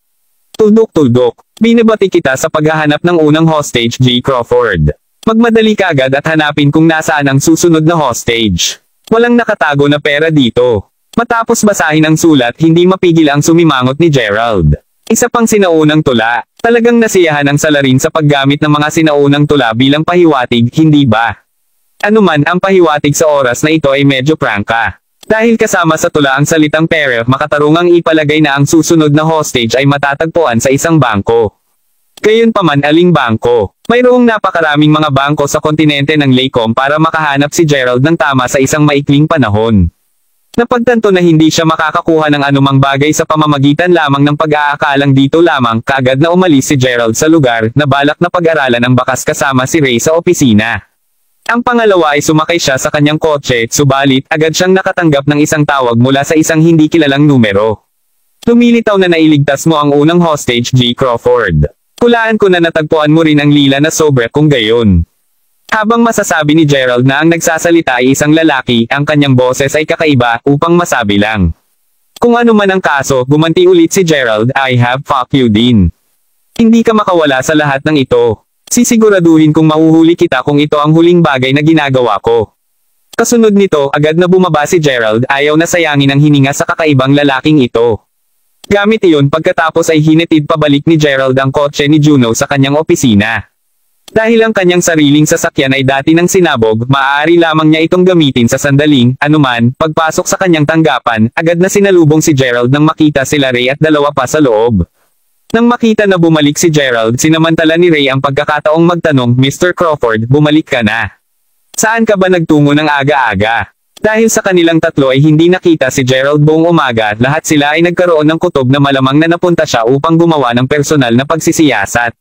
Speaker 3: Tuldok-tuldok. Binabati kita sa paghahanap ng unang hostage, G. Crawford. Magmadali ka agad at hanapin kung nasaan ang susunod na hostage. Walang nakatago na pera dito. Matapos basahin ang sulat, hindi mapigil ang sumimangot ni Gerald. Isa pang sinaunang tula. Talagang nasiyahan ang salarin sa paggamit ng mga sinaunang tula bilang pahiwatig, hindi ba? Anuman ang pahiwatig sa oras na ito ay medyo prangka. Dahil kasama sa tula ang salitang pera, makatarungang ipalagay na ang susunod na hostage ay matatagpuan sa isang bangko. Gayunpaman aling bangko. Mayroong napakaraming mga bangko sa kontinente ng Laycombe para makahanap si Gerald ng tama sa isang maikling panahon. Napagtanto na hindi siya makakakuha ng anumang bagay sa pamamagitan lamang ng pag-aakalang dito lamang, kaagad na umalis si Gerald sa lugar na balak na pag-aralan ang bakas kasama si Ray sa opisina. Ang pangalawa ay sumakay siya sa kanyang kotse, subalit agad siyang nakatanggap ng isang tawag mula sa isang hindi kilalang numero. Lumilitaw na nailigtas mo ang unang hostage, G. Crawford. Hulaan ko na natagpuan mo rin ang lila na sobra kung gayon. Habang masasabi ni Gerald na ang nagsasalita ay isang lalaki, ang kanyang boses ay kakaiba, upang masabi lang. Kung ano man ang kaso, gumanti ulit si Gerald, I have fuck you din. Hindi ka makawala sa lahat ng ito. Sisiguraduhin kung mahuhuli kita kung ito ang huling bagay na ginagawa ko. Kasunod nito, agad na bumaba si Gerald, ayaw na sayangin ang hininga sa kakaibang lalaking ito. Gamit iyon pagkatapos ay hinitid pabalik ni Gerald ang kotse ni Juno sa kanyang opisina. Dahil ang kanyang sariling sasakyan ay dati ng sinabog, maaari lamang niya itong gamitin sa sandaling, anuman, pagpasok sa kanyang tanggapan, agad na sinalubong si Gerald nang makita sila Ray at dalawa pa sa loob. Nang makita na bumalik si Gerald, sinamantala ni Ray ang pagkakataong magtanong, Mr. Crawford, bumalik ka na. Saan ka ba nagtungo ng aga-aga? Dahil sa kanilang tatlo ay hindi nakita si Gerald buong umaga, lahat sila ay nagkaroon ng kutob na malamang na napunta siya upang gumawa ng personal na pagsisiyasat.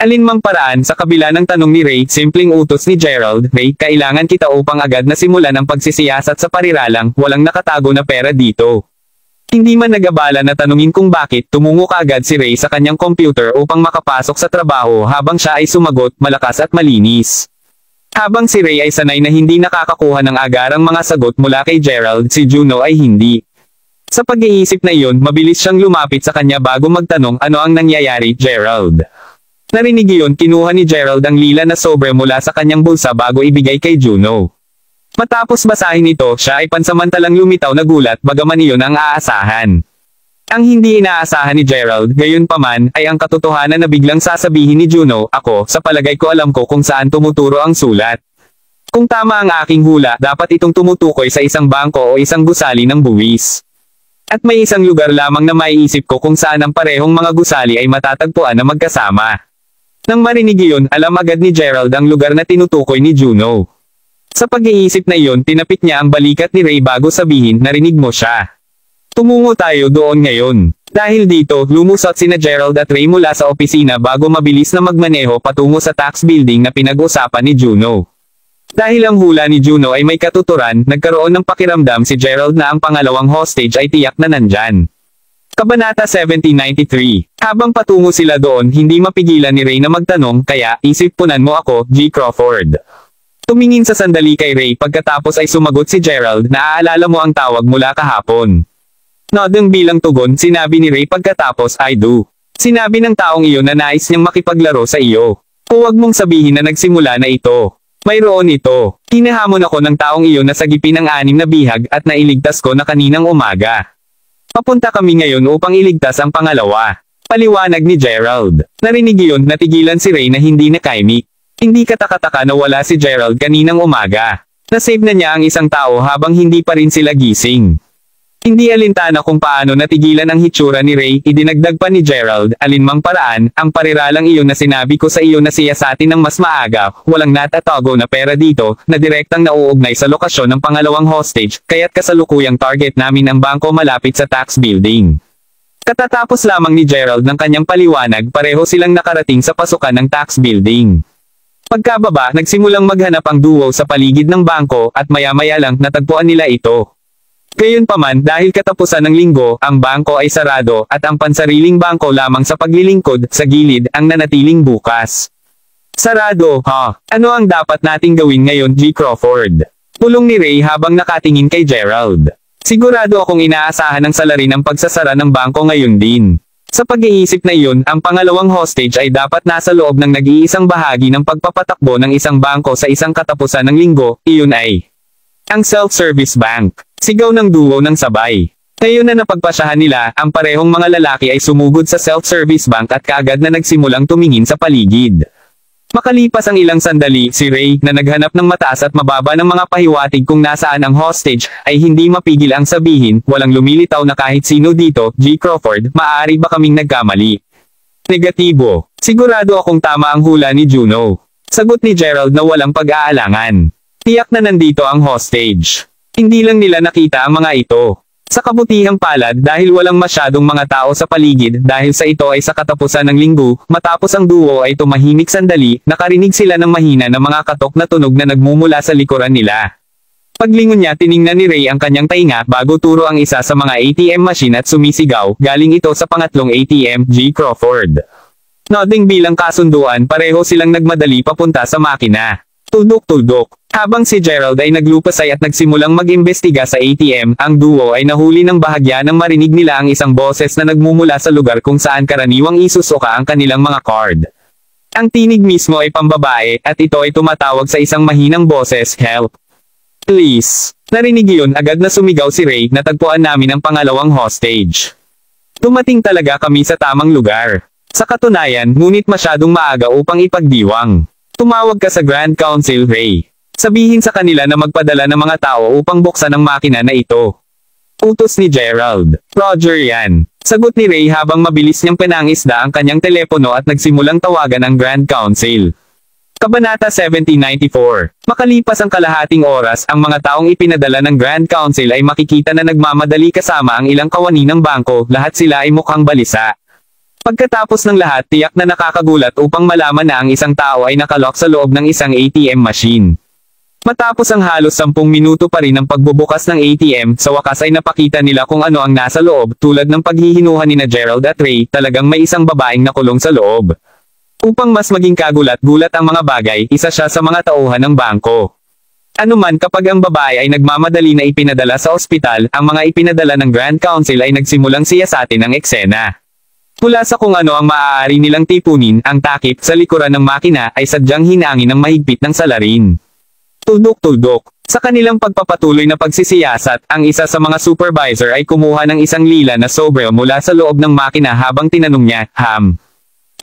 Speaker 3: Alinmang paraan sa kabila ng tanong ni Ray, simpleng utos ni Gerald, Ray, kailangan kita upang agad na simulan ang pagsisiyasat sa pariralang, walang nakatago na pera dito. Hindi man nagabala na tanungin kung bakit, tumungo kaagad si Ray sa kanyang computer upang makapasok sa trabaho habang siya ay sumagot, malakas at malinis. Habang si Ray ay sanay na hindi nakakakuha ng agarang mga sagot mula kay Gerald, si Juno ay hindi. Sa pag-iisip na iyon, mabilis siyang lumapit sa kanya bago magtanong, ano ang nangyayari, Gerald? Narinig iyon, kinuha ni Gerald ang lila na sobre mula sa kanyang bulsa bago ibigay kay Juno. Matapos basahin ito, siya ay pansamantalang lumitaw na gulat, bagaman iyon ang aasahan. Ang hindi inaasahan ni Gerald, gayunpaman, ay ang katotohanan na biglang sasabihin ni Juno, ako, sa palagay ko alam ko kung saan tumuturo ang sulat. Kung tama ang aking hula, dapat itong tumutukoy sa isang bangko o isang gusali ng buwis. At may isang lugar lamang na maiisip ko kung saan ang parehong mga gusali ay matatagpuan na magkasama. Nang marinig iyon, alam agad ni Gerald ang lugar na tinutukoy ni Juno. Sa pag-iisip na iyon, tinapik niya ang balikat ni Ray bago sabihin, narinig mo siya. Tumungo tayo doon ngayon. Dahil dito, lumusot sina Gerald at Ray mula sa opisina bago mabilis na magmaneho patungo sa tax building na pinag-usapan ni Juno. Dahil ang hula ni Juno ay may katuturan, nagkaroon ng pakiramdam si Gerald na ang pangalawang hostage ay tiyak na nandyan. Kabanata 1793. Habang patungo sila doon, hindi mapigilan ni Ray na magtanong, kaya, isip-punan mo ako, G. Crawford. Tumingin sa sandali kay Ray pagkatapos ay sumagot si Gerald, naaalala mo ang tawag mula kahapon. Nodeng bilang tugon, sinabi ni Ray pagkatapos, I do. Sinabi ng taong iyon na nais niyang makipaglaro sa iyo. Huwag mong sabihin na nagsimula na ito. Mayroon ito. Hinahamon ako ng taong iyon na sagipin ang 6 na bihag at nailigtas ko na kaninang umaga. Papunta kami ngayon upang iligtas ang pangalawa. Paliwanag ni Gerald. Narinig iyon, natigilan si Ray na hindi nakaimik. Hindi katakataka na wala si Gerald kaninang umaga. Nasave na niya ang isang tao habang hindi pa rin sila gising. Hindi alintana kung paano natigilan ang hitsura ni Ray, idinagdag pa ni Gerald, alinmang paraan, ang pariralang iyon na sinabi ko sa iyo na siyasatin ng mas maaga, walang natatago na pera dito, na direktang nauugnay sa lokasyon ng pangalawang hostage, kaya't kasalukuyang target namin ang bangko malapit sa tax building. Katatapos lamang ni Gerald ng kanyang paliwanag, pareho silang nakarating sa pasukan ng tax building. Pagkababa, nagsimulang maghanap ang duo sa paligid ng bangko, at maya-maya lang natagpuan nila ito. Gayunpaman, dahil katapusan ng linggo, ang bangko ay sarado, at ang pansariling bangko lamang sa paglilingkod, sa gilid, ang nanatiling bukas. Sarado, ha? Ano ang dapat nating gawin ngayon, G. Crawford? Pulong ni Ray habang nakatingin kay Gerald. Sigurado akong inaasahan ng salarin ang pagsasara ng bangko ngayon din. Sa pag-iisip na iyon, ang pangalawang hostage ay dapat nasa loob ng nag-iisang bahagi ng pagpapatakbo ng isang bangko sa isang katapusan ng linggo, iyon ay ang self-service bank. Sigaw ng duo ng sabay. Ngayon na napagpasyahan nila, ang parehong mga lalaki ay sumugod sa self-service bank at kaagad na nagsimulang tumingin sa paligid. Makalipas ang ilang sandali, si Ray, na naghanap ng mataas at mababa ng mga pahiwatig kung nasaan ang hostage, ay hindi mapigil ang sabihin, walang lumilitaw na kahit sino dito, G. Crawford, maaari ba kaming nagkamali? Negatibo. Sigurado akong tama ang hula ni Juno. Sagot ni Gerald na walang pag-aalangan. Tiyak na nandito ang hostage. Hindi lang nila nakita ang mga ito. Sa kabutihang palad dahil walang masyadong mga tao sa paligid dahil sa ito ay sa katapusan ng linggo, matapos ang duo ay tumahimik sandali, nakarinig sila ng mahina na mga katok na tunog na nagmumula sa likuran nila. Paglingon niya tiningnan ni Ray ang kanyang tainga bago turo ang isa sa mga ATM machine at sumisigaw, galing ito sa pangatlong ATM, G. Crawford. Nodding bilang kasunduan pareho silang nagmadali papunta sa makina. Tuldok-tuldok. Habang si Gerald ay naglupasay at nagsimulang mag-imbestiga sa ATM, ang duo ay nahuli ng bahagya nang marinig nila ang isang boses na nagmumula sa lugar kung saan karaniwang isusuka ang kanilang mga card. Ang tinig mismo ay pambabae, at ito ay tumatawag sa isang mahinang boses, "Help! Please!" Narinig iyon, agad na sumigaw si Ray, natagpuan namin ang pangalawang hostage. Dumating talaga kami sa tamang lugar. Sa katunayan, ngunit masyadong maaga upang ipagdiwang. Tumawag ka sa Grand Council, Ray. Sabihin sa kanila na magpadala ng mga tao upang buksan ang makina na ito. Utos ni Gerald. Roger yan. Sagot ni Ray habang mabilis niyang pinangisda ang kanyang telepono at nagsimulang tawagan ang Grand Council. Kabanata 1794. Makalipas ang kalahating oras, ang mga taong ipinadala ng Grand Council ay makikita na nagmamadali kasama ang ilang kawani ng bangko, lahat sila ay mukhang balisa. Pagkatapos ng lahat, tiyak na nakakagulat upang malaman na ang isang tao ay nakalock sa loob ng isang ATM machine. Matapos ang halos 10 minuto pa rin ng pagbubukas ng ATM, sa wakas ay napakita nila kung ano ang nasa loob, tulad ng paghihinuhan ni na Gerald at Ray, talagang may isang babaeng nakulong sa loob. Upang mas maging kagulat-gulat ang mga bagay, isa siya sa mga tauhan ng bangko. Anuman kapag ang babae ay nagmamadali na ipinadala sa ospital, ang mga ipinadala ng Grand Council ay nagsimulang siyasatin ang eksena. Mula sa kung ano ang maaari nilang tipunin, ang takip sa likuran ng makina ay sadyang hinangin ng mahigpit ng salarin. Tuldok-tuldok. Sa kanilang pagpapatuloy na pagsisiyasat, ang isa sa mga supervisor ay kumuha ng isang lila na sobre mula sa loob ng makina habang tinanong niya,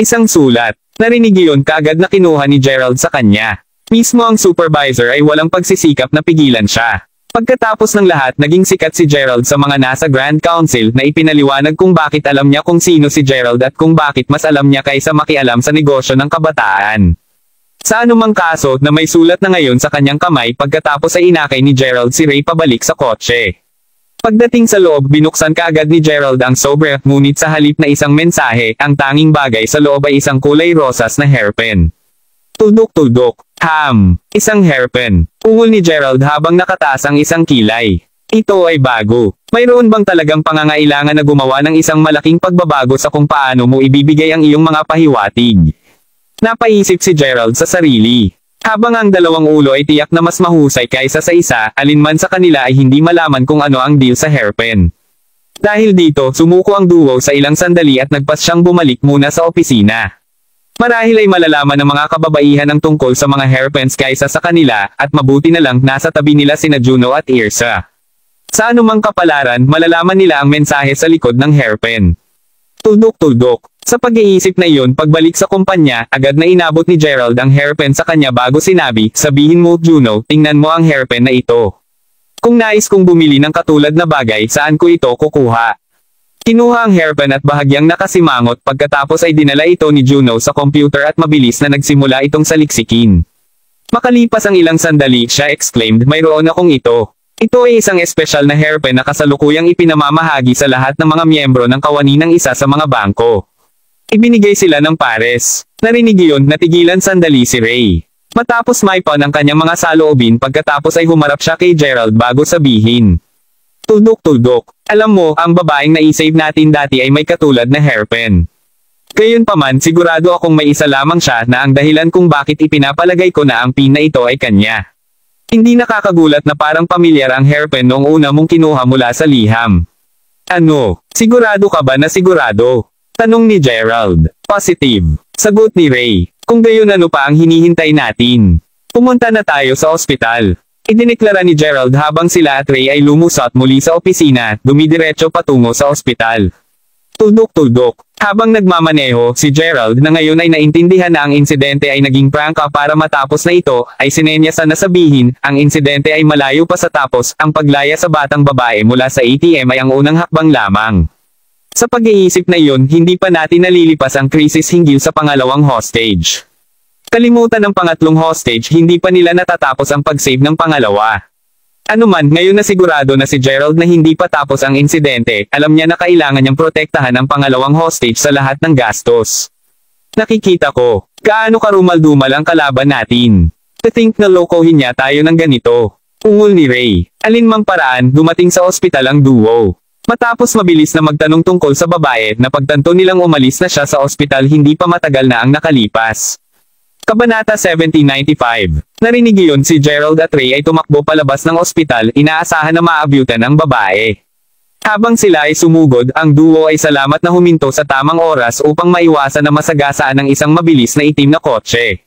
Speaker 3: Isang sulat. Narinig iyon kaagad na kinuha ni Gerald sa kanya. Mismo ang supervisor ay walang pagsisikap na pigilan siya. Pagkatapos ng lahat, naging sikat si Gerald sa mga nasa Grand Council na ipinaliwanag kung bakit alam niya kung sino si Gerald at kung bakit mas alam niya kaysa makialam sa negosyo ng kabataan. Sa anumang kaso na may sulat na ngayon sa kanyang kamay, pagkatapos ay inakay ni Gerald si Ray pabalik sa kotse. Pagdating sa loob, binuksan kaagad ni Gerald ang sobre, ngunit sa halip na isang mensahe, ang tanging bagay sa loob ay isang kulay rosas na hairpin. Tuldok-tuldok. Isang hairpin. Ungol ni Gerald habang nakataas ang isang kilay. Ito ay bago. Mayroon bang talagang pangangailangan na gumawa ng isang malaking pagbabago sa kung paano mo ibibigay ang iyong mga pahiwatig? Napaisip si Gerald sa sarili. Habang ang dalawang ulo ay tiyak na mas mahusay kaysa sa isa, alinman sa kanila ay hindi malaman kung ano ang deal sa hairpin. Dahil dito, sumuko ang duo sa ilang sandali at nagpas siyang bumalik muna sa opisina. Marahil ay malalaman ng mga kababaihan ang tungkol sa mga hairpins kaysa sa kanila, at mabuti na lang nasa tabi nila sina Juno at Irsa. Sa anumang kapalaran, malalaman nila ang mensahe sa likod ng hairpin. Tuldok-tuldok. Sa pag-iisip na iyon, pagbalik sa kumpanya, agad na inabot ni Gerald ang hairpin sa kanya bago sinabi, sabihin mo Juno, tingnan mo ang hairpin na ito. Kung nais kong bumili ng katulad na bagay, saan ko ito kukuha? Kinuha ang hairpin at bahagyang nakasimangot, pagkatapos ay dinala ito ni Juno sa computer at mabilis na nagsimula itong saliksikin. Makalipas ang ilang sandali, siya exclaimed, mayroon akong ito. Ito ay isang espesyal na hairpin na kasalukuyang ipinamamahagi sa lahat ng mga miyembro ng kawani ng isa sa mga bangko. Ibinigay sila ng pares. Narinig iyon, natigilan sandali si Ray. Matapos maipon ang kanyang mga saloobin, pagkatapos ay humarap siya kay Gerald bago sabihin. Tuldok-tuldok. Alam mo, ang babaeng na-save natin dati ay may katulad na hairpin. Gayunpaman, sigurado akong may isa lamang siya na ang dahilan kung bakit ipinapalagay ko na ang pin na ito ay kanya. Hindi nakakagulat na parang pamilyar ang hairpin noong una mong kinuha mula sa liham. Ano? Sigurado ka ba na sigurado? Tanong ni Gerald. Positive. Sagot ni Ray. Kung gayon ano pa ang hinihintay natin? Pumunta na tayo sa ospital. Idineklara ni Gerald habang sila at Ray ay lumusot muli sa opisina, dumidiretso patungo sa ospital. Tuldok-tuldok. Habang nagmamaneho, si Gerald na ngayon ay naintindihan na ang insidente ay naging prangka para matapos na ito, ay sinenyasan na sabihin, ang insidente ay malayo pa sa tapos, ang paglaya sa batang babae mula sa ATM ay ang unang hakbang lamang. Sa pag-iisip na iyon, hindi pa natin nalilipas ang krisis hinggil sa pangalawang hostage. Kalimutan ng pangatlong hostage, hindi pa nila natatapos ang pag-save ng pangalawa. Ano man, ngayon na sigurado na si Gerald na hindi pa tapos ang insidente, alam niya na kailangan niyang protektahan ang pangalawang hostage sa lahat ng gastos. Nakikita ko, gaano karumal-dumal ang kalaban natin. To think na lokohin niya tayo ng ganito. Ungol ni Ray. Alinmang paraan, dumating sa ospital ang duo. Matapos mabilis na magtanong tungkol sa babae, napagtanto nilang umalis na siya sa ospital hindi pa matagal na ang nakalipas. Kabanata 1795. Narinig iyon si Gerald at Ray ay tumakbo palabas ng ospital, inaasahan na maabyutan ang babae. Habang sila ay sumugod, ang duo ay salamat na huminto sa tamang oras upang maiwasan na masagasaan ng isang mabilis na itim na kotse.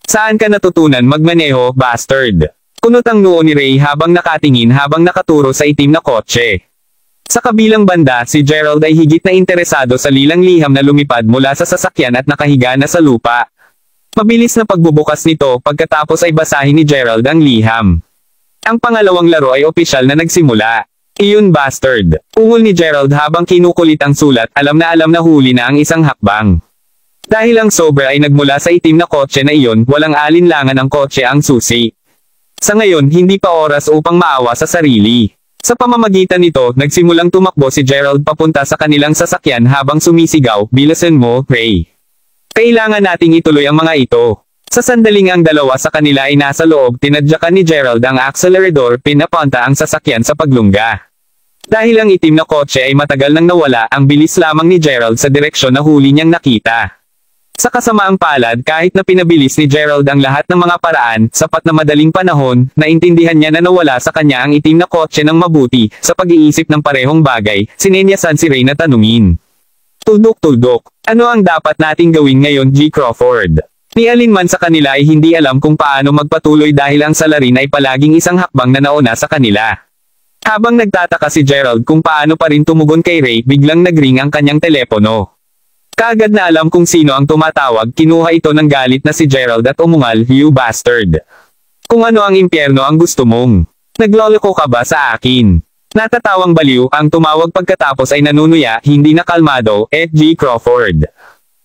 Speaker 3: Saan ka natutunan magmaneho, bastard? Kunot ang noo ni Ray habang nakatingin habang nakaturo sa itim na kotse. Sa kabilang banda, si Gerald ay higit na interesado sa lilang liham na lumipad mula sa sasakyan at nakahiga na sa lupa. Mabilis na pagbubukas nito, pagkatapos ay basahin ni Gerald ang liham. Ang pangalawang laro ay opisyal na nagsimula. Iyon bastard. Ungol ni Gerald habang kinukulit ang sulat, alam na huli na ang isang hakbang. Dahil ang sobra ay nagmula sa itim na kotse na iyon, walang alinlangan ang kotse ang susi. Sa ngayon, hindi pa oras upang maawa sa sarili. Sa pamamagitan nito, nagsimulang tumakbo si Gerald papunta sa kanilang sasakyan habang sumisigaw, bilisan mo, Ray. Kailangan nating ituloy ang mga ito. Sa sandaling ang dalawa sa kanila ay nasa loob, tinadyakan ni Gerald ang accelerador, pinapunta ang sasakyan sa paglungga. Dahil ang itim na kotse ay matagal nang nawala, ang bilis lamang ni Gerald sa direksyon na huli niyang nakita. Sa kasamaang palad, kahit na pinabilis ni Gerald ang lahat ng mga paraan, sapat na madaling panahon, naintindihan niya na nawala sa kanya ang itim na kotse ng mabuti. Sa pag-iisip ng parehong bagay, sinenyasan si Ray na tanungin. Tuldok-tuldok. Ano ang dapat nating gawin ngayon, G. Crawford? Ni alinman sa kanila ay hindi alam kung paano magpatuloy dahil ang salarin ay palaging isang hakbang na nauna sa kanila. Habang nagtataka si Gerald kung paano pa rin tumugon kay Ray, biglang nagring ang kanyang telepono. Kaagad na alam kung sino ang tumatawag, kinuha ito ng galit na si Gerald at umungal, you bastard. Kung ano ang impyerno ang gusto mong. Nagloloko ka ba sa akin? Natatawang baliw, ang tumawag pagkatapos ay nanunuya, hindi na kalmado, G. Crawford.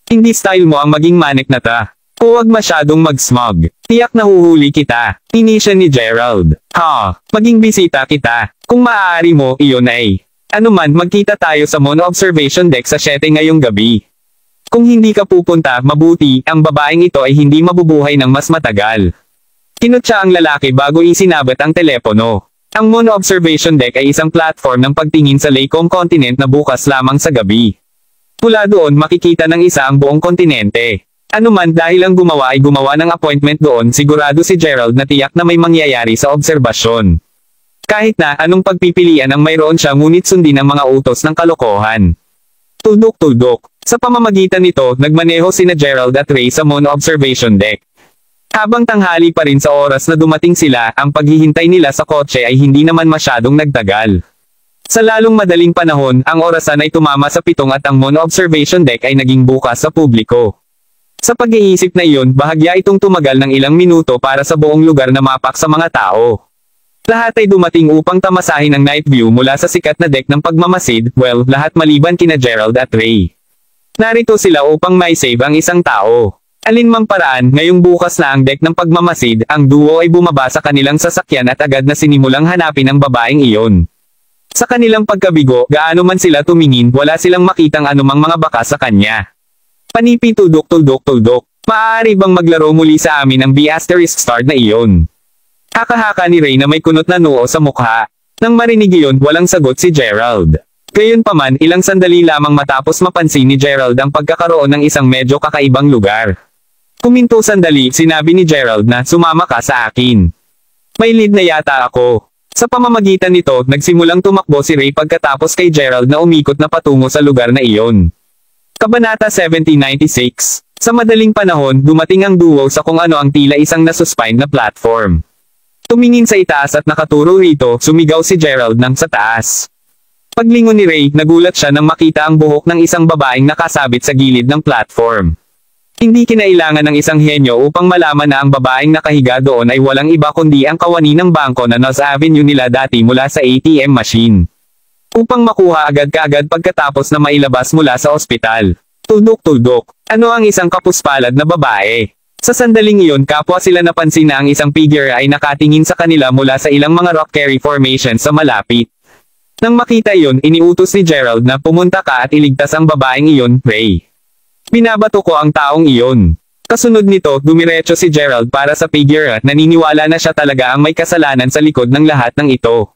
Speaker 3: Hindi style mo ang maging manik na ta. Huwag masyadong mag-smog. Tiyak na huhuli kita. Inisya ni Gerald. Maging bisita kita. Kung maaari mo, iyon ay. Ano man, magkita tayo sa Mono Observation Deck sa 7 ngayong gabi. Kung hindi ka pupunta, mabuti, ang babaeng ito ay hindi mabubuhay ng mas matagal. Kinutya ang lalaki bago isinabat ang telepono. Ang Mono Observation Deck ay isang platform ng pagtingin sa Laycomb Continent na bukas lamang sa gabi. Mula doon makikita ng isa ang buong kontinente. Ano man dahil ang gumawa ay gumawa ng appointment doon, sigurado si Gerald na tiyak na may mangyayari sa obserbasyon. Kahit na anong pagpipilian ang mayroon siya ngunit sundin ang mga utos ng kalokohan. Tuldok-tuldok. Sa pamamagitan nito, nagmaneho sina Gerald at Ray sa Mono Observation Deck. Habang tanghali pa rin sa oras na dumating sila, ang paghihintay nila sa kotse ay hindi naman masyadong nagtagal. Sa lalong madaling panahon, ang orasan ay tumama sa 7 at ang Moon Observation Deck ay naging bukas sa publiko. Sa pag-iisip na iyon, bahagya itong tumagal ng ilang minuto para sa buong lugar na mapak sa mga tao. Lahat ay dumating upang tamasahin ang night view mula sa sikat na deck ng pagmamasid, well, lahat maliban kina Gerald at Ray. Narito sila upang may save ang isang tao. Alinmang paraan, ngayong bukas na ang deck ng pagmamasid, ang duo ay bumaba sa kanilang sasakyan at agad na sinimulang hanapin ang babaeng iyon. Sa kanilang pagkabigo, gaano man sila tumingin, wala silang makitang anumang mga bakas sa kanya. Panipi tuldok. Maaari bang maglaro muli sa amin ang B***star na iyon? Haka-haka ni Ray na may kunot na noo sa mukha. Nang marinig iyon, walang sagot si Gerald. Gayunpaman, ilang sandali lamang matapos mapansin ni Gerald ang pagkakaroon ng isang medyo kakaibang lugar. Kuminto sandali, sinabi ni Gerald na, sumama ka sa akin. May lead na yata ako. Sa pamamagitan nito, nagsimulang tumakbo si Ray pagkatapos kay Gerald na umikot na patungo sa lugar na iyon. Kabanata 1796. Sa madaling panahon, dumating ang duo sa kung ano ang tila isang nasuspine na platform. Tumingin sa itaas at nakaturo rito, sumigaw si Gerald ng sa taas. Paglingon ni Ray, nagulat siya nang makita ang buhok ng isang babaeng nakasabit sa gilid ng platform. Hindi kinailangan ng isang henyo upang malaman na ang babaeng nakahiga doon ay walang iba kundi ang kawani ng bangko na North Avenue nila dati mula sa ATM machine. Upang makuha agad-kaagad pagkatapos na mailabas mula sa ospital. Tuldok. Ano ang isang kapuspalad na babae? Sa sandaling iyon, kapwa sila napansin na ang isang figure ay nakatingin sa kanila mula sa ilang mga rock quarry formation sa malapit. Nang makita iyon, iniutos ni Gerald na pumunta ka at iligtas ang babaeng iyon, Ray. Binabato ko ang taong iyon. Kasunod nito, dumiretso si Gerald para sa figure at naniniwala na siya talaga ang may kasalanan sa likod ng lahat ng ito.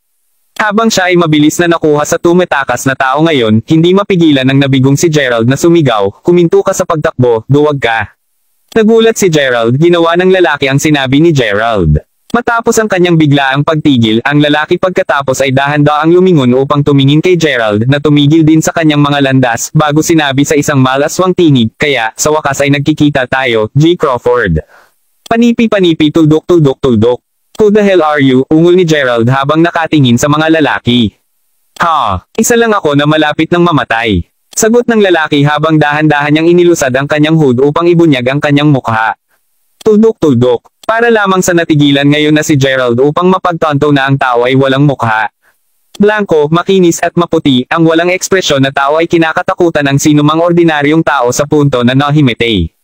Speaker 3: Habang siya ay mabilis na nakuha sa tumatakas na tao ngayon, hindi mapigilan ng nabigong si Gerald na sumigaw, kuminto ka sa pagtakbo, duwag ka. Nagulat si Gerald, ginawa ng lalaki ang sinabi ni Gerald. Matapos ang kanyang biglaang pagtigil, ang lalaki pagkatapos ay dahan-daang lumingon upang tumingin kay Gerald na tumigil din sa kanyang mga landas bago sinabi sa isang malaswang tinig, kaya, sa wakas ay nagkikita tayo, G. Crawford. Panipi, tuldok. Who the hell are you? Ungol ni Gerald habang nakatingin sa mga lalaki. Isa lang ako na malapit ng mamatay. Sagot ng lalaki habang dahan-dahan niyang inilusad ang kanyang hood upang ibunyag ang kanyang mukha. Tuldok. Para lamang sa natigilan ngayon na si Gerald upang mapagtanto na ang tao ay walang mukha. Blanco, makinis at maputi, ang walang ekspresyon na tao ay kinakatakutan ng sinumang ordinaryong tao sa punto na nahimete.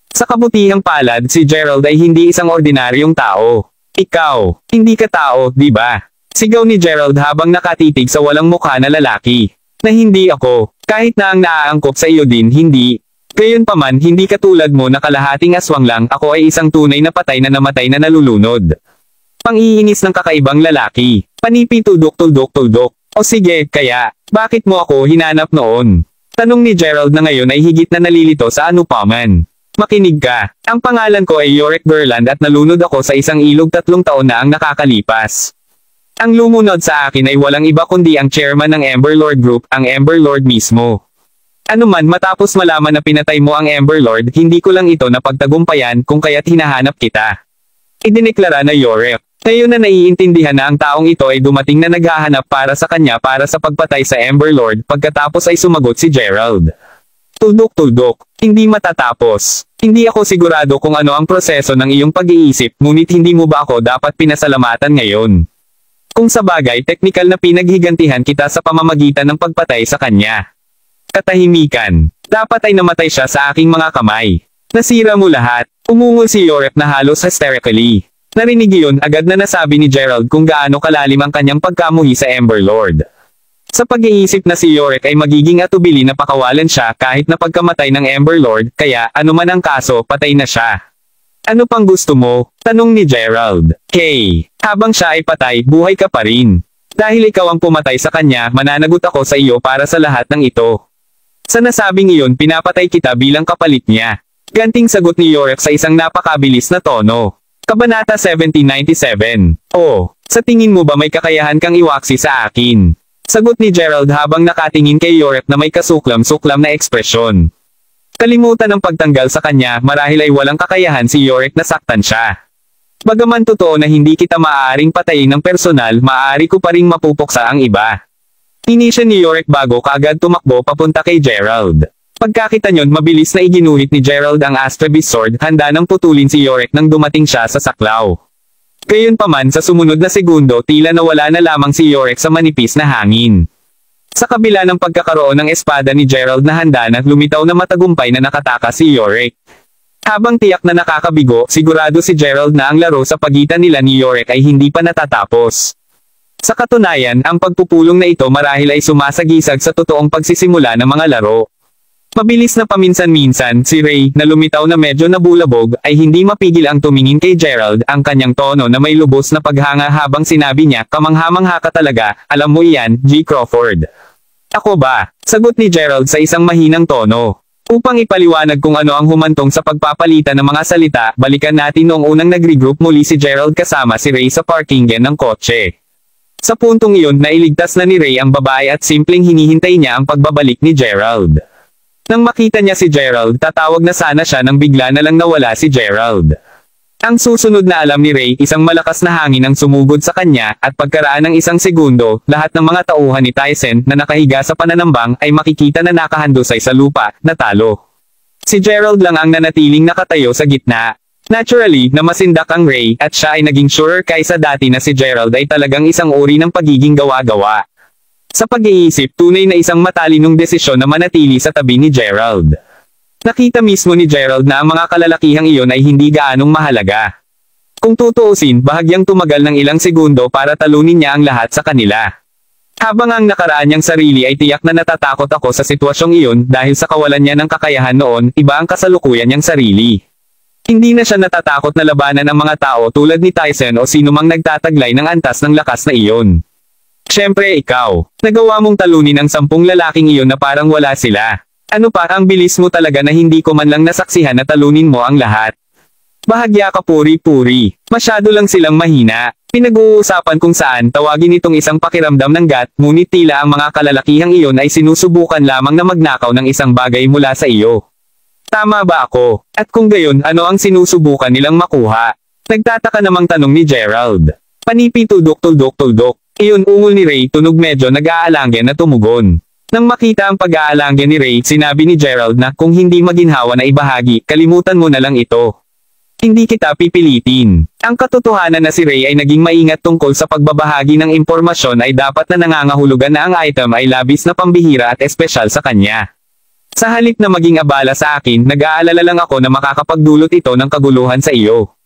Speaker 3: Sa kabutihang palad, si Gerald ay hindi isang ordinaryong tao. Ikaw, hindi ka tao, di ba? Sigaw ni Gerald habang nakatitig sa walang mukha na lalaki. Na hindi ako, kahit na ang naaangkop sa iyo din hindi. Gayunpaman, hindi katulad mo na kalahating aswang lang, ako ay isang tunay na patay na namatay na nalulunod. Pang-iinis ng kakaibang lalaki. Panipi tuldok. O sige, kaya, bakit mo ako hinanap noon? Tanong ni Gerald na ngayon ay higit na nalilito sa anupaman. Makinig ka, ang pangalan ko ay Yorick Berland at nalunod ako sa isang ilog 3 taon na ang nakakalipas. Ang lumunod sa akin ay walang iba kundi ang chairman ng Amber Lord Group, ang Amber Lord mismo. Ano man matapos malaman na pinatay mo ang Amber Lord, hindi ko lang ito napagtagumpayan kung kaya't hinahanap kita. Idineklara na Yorick. Ngayon na naiintindihan na ang taong ito ay dumating na naghahanap para sa kanya para sa pagpatay sa Amber Lord, pagkatapos ay sumagot si Gerald. Tuldok. Hindi matatapos. Hindi ako sigurado kung ano ang proseso ng iyong pag-iisip, ngunit hindi mo ba ako dapat pinasalamatan ngayon? Kung sa bagay, teknikal na pinaghigantihan kita sa pamamagitan ng pagpatay sa kanya. Katahimikan. Dapat ay namatay siya sa aking mga kamay. Nasira mo lahat. Umungol si Yorick na halos hysterically. Narinig iyon, agad na nasabi ni Gerald kung gaano kalalim ang kanyang pagkamuhi sa Amber Lord. Sa pag-iisip na si Yorick ay magiging atubili na pakawalan siya kahit na pagkamatay ng Amber Lord, kaya anuman ang kaso, patay na siya. Ano pang gusto mo? Tanong ni Gerald. Hey, habang siya ay patay, buhay ka pa rin. Dahil ikaw ang pumatay sa kanya, mananagot ako sa iyo para sa lahat ng ito. Sa nasabing iyon, pinapatay kita bilang kapalit niya. Ganting sagot ni Yorick sa isang napakabilis na tono. Kabanata 1797. Oh, sa tingin mo ba may kakayahan kang iwaksi sa akin? Sagot ni Gerald habang nakatingin kay Yorick na may kasuklam-suklam na ekspresyon. Kalimutan ang pagtanggal sa kanya, marahil ay walang kakayahan si Yorick na saktan siya. Bagaman totoo na hindi kita maaaring patayin ng personal, maaari ko pa ring mapupuksa ang iba. Inisya ni Yorick bago kaagad tumakbo papunta kay Gerald. Pagkakita nyon mabilis na iginuhit ni Gerald ang Astrabis sword, handa nang putulin si Yorick nang dumating siya sa saklaw. Gayunpaman sa sumunod na segundo tila nawala na lamang si Yorick sa manipis na hangin. Sa kabila ng pagkakaroon ng espada ni Gerald na handa na, lumitaw na matagumpay na nakatakas si Yorick. Habang tiyak na nakakabigo, sigurado si Gerald na ang laro sa pagitan nila ni Yorick ay hindi pa natatapos. Sa katunayan, ang pagpupulong na ito marahil ay sumasagisag sa totoong pagsisimula ng mga laro. Mabilis na paminsan-minsan, si Ray, na lumitaw na medyo nabulabog, ay hindi mapigil ang tumingin kay Gerald, ang kanyang tono na may lubos na paghanga habang sinabi niya, kamangha-mangha ka talaga, alam mo iyan, G. Crawford. Ako ba? Sagot ni Gerald sa isang mahinang tono. Upang ipaliwanag kung ano ang humantong sa pagpapalitan ng mga salita, balikan natin noong unang nag-regroup muli si Gerald kasama si Ray sa parkingen ng kotse. Sa puntong iyon, nailigtas na ni Ray ang babae at simpleng hinihintay niya ang pagbabalik ni Gerald. Nang makita niya si Gerald, tatawag na sana siya nang bigla na lang nawala si Gerald. Ang susunod na alam ni Ray, isang malakas na hangin ang sumugod sa kanya, at pagkaraan ng isang segundo, lahat ng mga tauhan ni Tyson na nakahiga sa pananambang ay makikita na nakahandusay sa lupa, natalo. Si Gerald lang ang nanatiling nakatayo sa gitna. Naturally, namasindak ang Ray, at siya ay naging surer kaysa dati na si Gerald ay talagang isang uri ng pagiging gawa-gawa. Sa pag-iisip, tunay na isang matalinong desisyon na manatili sa tabi ni Gerald. Nakita mismo ni Gerald na ang mga kalalakihang iyon ay hindi gaanong mahalaga. Kung tutuusin, bahagyang tumagal ng ilang segundo para talunin niya ang lahat sa kanila. Habang ang nakaraan niyang sarili ay tiyak na natatakot ako sa sitwasyong iyon dahil sa kawalan niya ng kakayahan noon, iba ang kasalukuyan niyang sarili. Hindi na siya natatakot na labanan ang mga tao tulad ni Tyson o sinumang nagtataglay ng antas ng lakas na iyon. Siyempre ikaw, nagawa mong talunin ang 10 lalaking iyon na parang wala sila. Ano pa, ang bilis mo talaga na hindi ko man lang nasaksihan na talunin mo ang lahat. Bahagya ka puri-puri, masyado lang silang mahina. Pinag-uusapan kung saan tawagin itong isang pakiramdam ng gat, ngunit tila ang mga kalalakihang iyon ay sinusubukan lamang na magnakaw ng isang bagay mula sa iyo. Tama ba ako? At kung gayon, ano ang sinusubukan nilang makuha? Nagtataka namang tanong ni Gerald. Panipi tuldok-tuldok-tuldok. Iyon ungol ni Ray, tunog medyo nag-aalangge na tumugon. Nang makita ang pag-aalangge ni Ray, sinabi ni Gerald na kung hindi maginhawa na ibahagi, kalimutan mo na lang ito. Hindi kita pipilitin. Ang katotohanan na si Ray ay naging maingat tungkol sa pagbabahagi ng impormasyon ay dapat na nangangahulugan na ang item ay labis na pambihira at espesyal sa kanya. Sa halip na maging abala sa akin, nag-aalala lang ako na makakapagdulot ito ng kaguluhan sa iyo.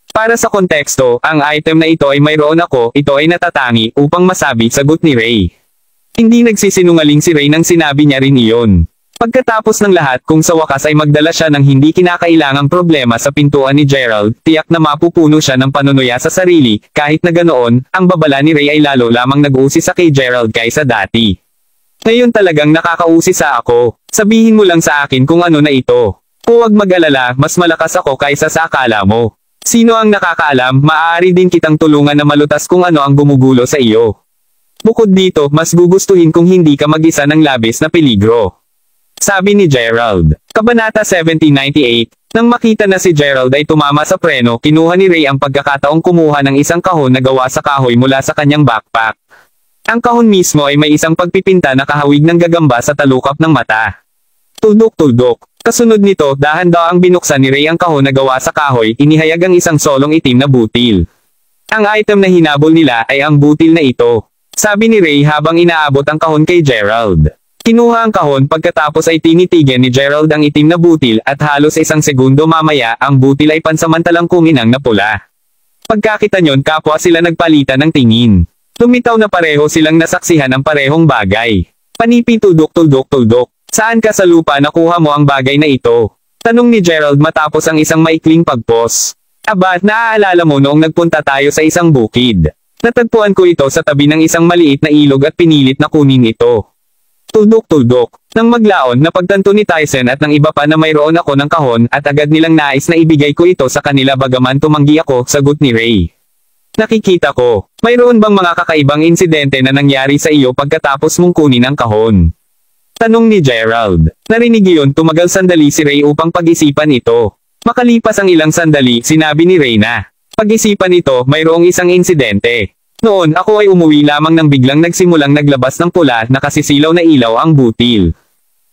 Speaker 3: Para sa konteksto, ang item na ito ay mayroon ako, ito ay natatangi, upang masabi, sagot ni Ray. Hindi nagsisinungaling si Ray nang sinabi niya rin iyon. Pagkatapos ng lahat, kung sa wakas ay magdala siya ng hindi kinakailangang problema sa pintuan ni Gerald, tiyak na mapupuno siya ng panunuya sa sarili, kahit na ganoon, ang babala ni Ray ay lalo lamang nag-uusi sa kay Gerald kaysa dati. Ngayon talagang nakakausisa ako. Sabihin mo lang sa akin kung ano na ito. Huwag mag-alala, mas malakas ako kaysa sa akala mo. Sino ang nakakaalam, maaari din kitang tulungan na malutas kung ano ang gumugulo sa iyo. Bukod dito, mas gugustuhin kung hindi ka mag-isa ng labis na peligro. Sabi ni Gerald. Kabanata 1798. Nang makita na si Gerald ay tumama sa preno, kinuha ni Ray ang pagkakataong kumuha ng isang kahon na gawa sa kahoy mula sa kanyang backpack. Ang kahon mismo ay may isang pagpipinta na kahawig ng gagamba sa talukap ng mata. Tuldok-tuldok. Kasunod nito, dahan-dahan ang binuksan ni Ray ang kahon na gawa sa kahoy, inihayag ang isang solong itim na butil. Ang item na hinabol nila ay ang butil na ito. Sabi ni Ray habang inaabot ang kahon kay Gerald. Kinuha ang kahon pagkatapos ay tinitigan ni Gerald ang itim na butil at halos isang segundo mamaya ang butil ay pansamantalang kuminang na pula. Pagkakita nyon kapwa sila nagpalitan ng tingin. Lumitaw na pareho silang nasaksihan ang parehong bagay. Panipi tuldok-tuldok-tuldok. Saan ka sa lupa nakuha mo ang bagay na ito? Tanong ni Gerald matapos ang isang maikling pagpos. Aba, naaalala mo noong nagpunta tayo sa isang bukid. Natagpuan ko ito sa tabi ng isang maliit na ilog at pinilit na kunin ito. Tuldok-tuldok. Nang maglaon, napagtanto ni Tyson at ng iba pa na mayroon ako ng kahon at agad nilang nais na ibigay ko ito sa kanila bagaman tumanggi ako, sagot ni Ray. Nakikita ko. Mayroon bang mga kakaibang insidente na nangyari sa iyo pagkatapos mong kunin ang kahon? Tanong ni Gerald. Narinig iyon, tumagal sandali si Ray upang pag-isipan ito. Makalipas ang ilang sandali, sinabi ni Ray na, pag-isipan ito, mayroong isang insidente. Noon ako ay umuwi lamang nang biglang nagsimulang naglabas ng pula na kasisilaw na ilaw ang butil.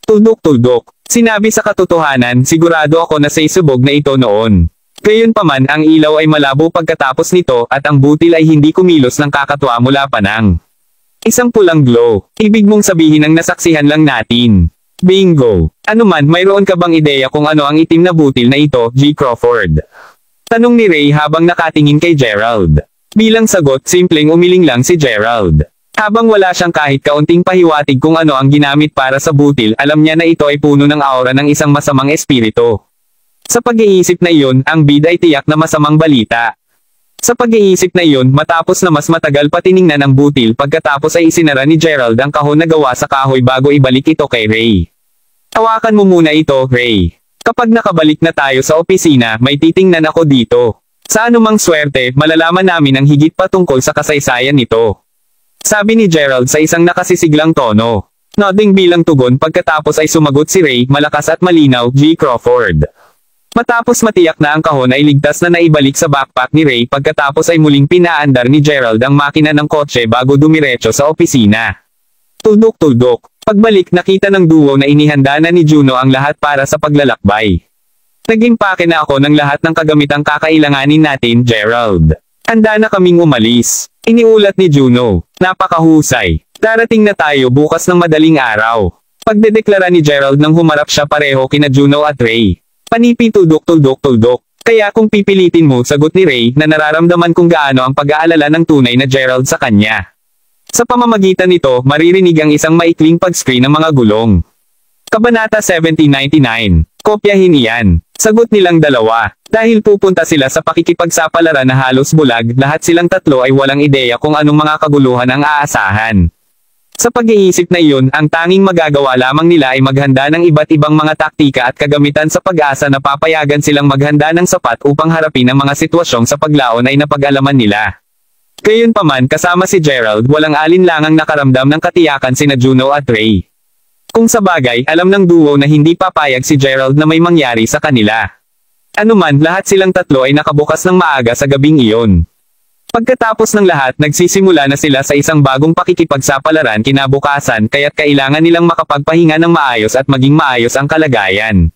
Speaker 3: Tuldok-tuldok. Sinabi sa katotohanan, sigurado ako na sa isubog na ito noon. Gayunpaman ang ilaw ay malabo pagkatapos nito at ang butil ay hindi kumilos ng kakatwa mula panang. Isang pulang glow. Ibig mong sabihin ang nasaksihan lang natin. Bingo. Ano man, mayroon ka bang ideya kung ano ang itim na butil na ito, G. Crawford? Tanong ni Ray habang nakatingin kay Gerald. Bilang sagot, simpleng umiling lang si Gerald. Habang wala siyang kahit kaunting pahiwatig kung ano ang ginamit para sa butil, alam niya na ito ay puno ng aura ng isang masamang espiritu. Sa pag-iisip na iyon, ang bid ay tiyak na masamang balita. Sa pag-iisip na iyon, matapos na mas matagal pa tiningnan ang butil pagkatapos ay isinara ni Gerald ang kahon na gawa sa kahoy bago ibalik ito kay Ray. Hawakan mo muna ito, Ray. Kapag nakabalik na tayo sa opisina, may titingnan ako dito. Sa anumang swerte, malalaman namin ang higit pa tungkol sa kasaysayan nito. Sabi ni Gerald sa isang nakasisiglang tono. Nodding bilang tugon pagkatapos ay sumagot si Ray, malakas at malinaw, G. Crawford. Matapos matiyak na ang kahon ay ligtas na naibalik sa backpack ni Ray pagkatapos ay muling pinaandar ni Gerald ang makina ng kotse bago dumiretso sa opisina. Tuldok-tuldok. Pagbalik nakita ng duo na inihanda na ni Juno ang lahat para sa paglalakbay. Nag-impake na ako ng lahat ng kagamitang kakailanganin natin, Gerald. Handa na kaming umalis. Iniulat ni Juno. Napakahusay. Darating na tayo bukas ng madaling araw. Pagdedeklara ni Gerald nang humarap siya pareho kina Juno at Ray. Panipi tuldok-tuldok-tuldok. Kaya kung pipilitin mo, sagot ni Ray, na nararamdaman kung gaano ang pag-aalala ng tunay na Gerald sa kanya. Sa pamamagitan nito, maririnig ang isang maikling pag-screen ng mga gulong. Kabanata 1799. Kopyahin iyan. Sagot nilang dalawa. Dahil pupunta sila sa pakikipagsapalaran na halos bulag, lahat silang tatlo ay walang ideya kung anong mga kaguluhan ang aasahan. Sa pag-iisip na iyon, ang tanging magagawa lamang nila ay maghanda ng iba't ibang mga taktika at kagamitan sa pag-asa na papayagan silang maghanda ng sapat upang harapin ang mga sitwasyong sa paglaon ay napag-alaman nila. Gayunpaman, kasama si Gerald, walang alinlangang nakaramdam ng katiyakan sina Juno at Ray. Kung sa bagay, alam ng duo na hindi papayag si Gerald na may mangyari sa kanila. Anuman, lahat silang tatlo ay nakabukas ng maaga sa gabing iyon. Pagkatapos ng lahat, nagsisimula na sila sa isang bagong pakikipagsapalaran kinabukasan kaya't kailangan nilang makapagpahinga ng maayos at maging maayos ang kalagayan.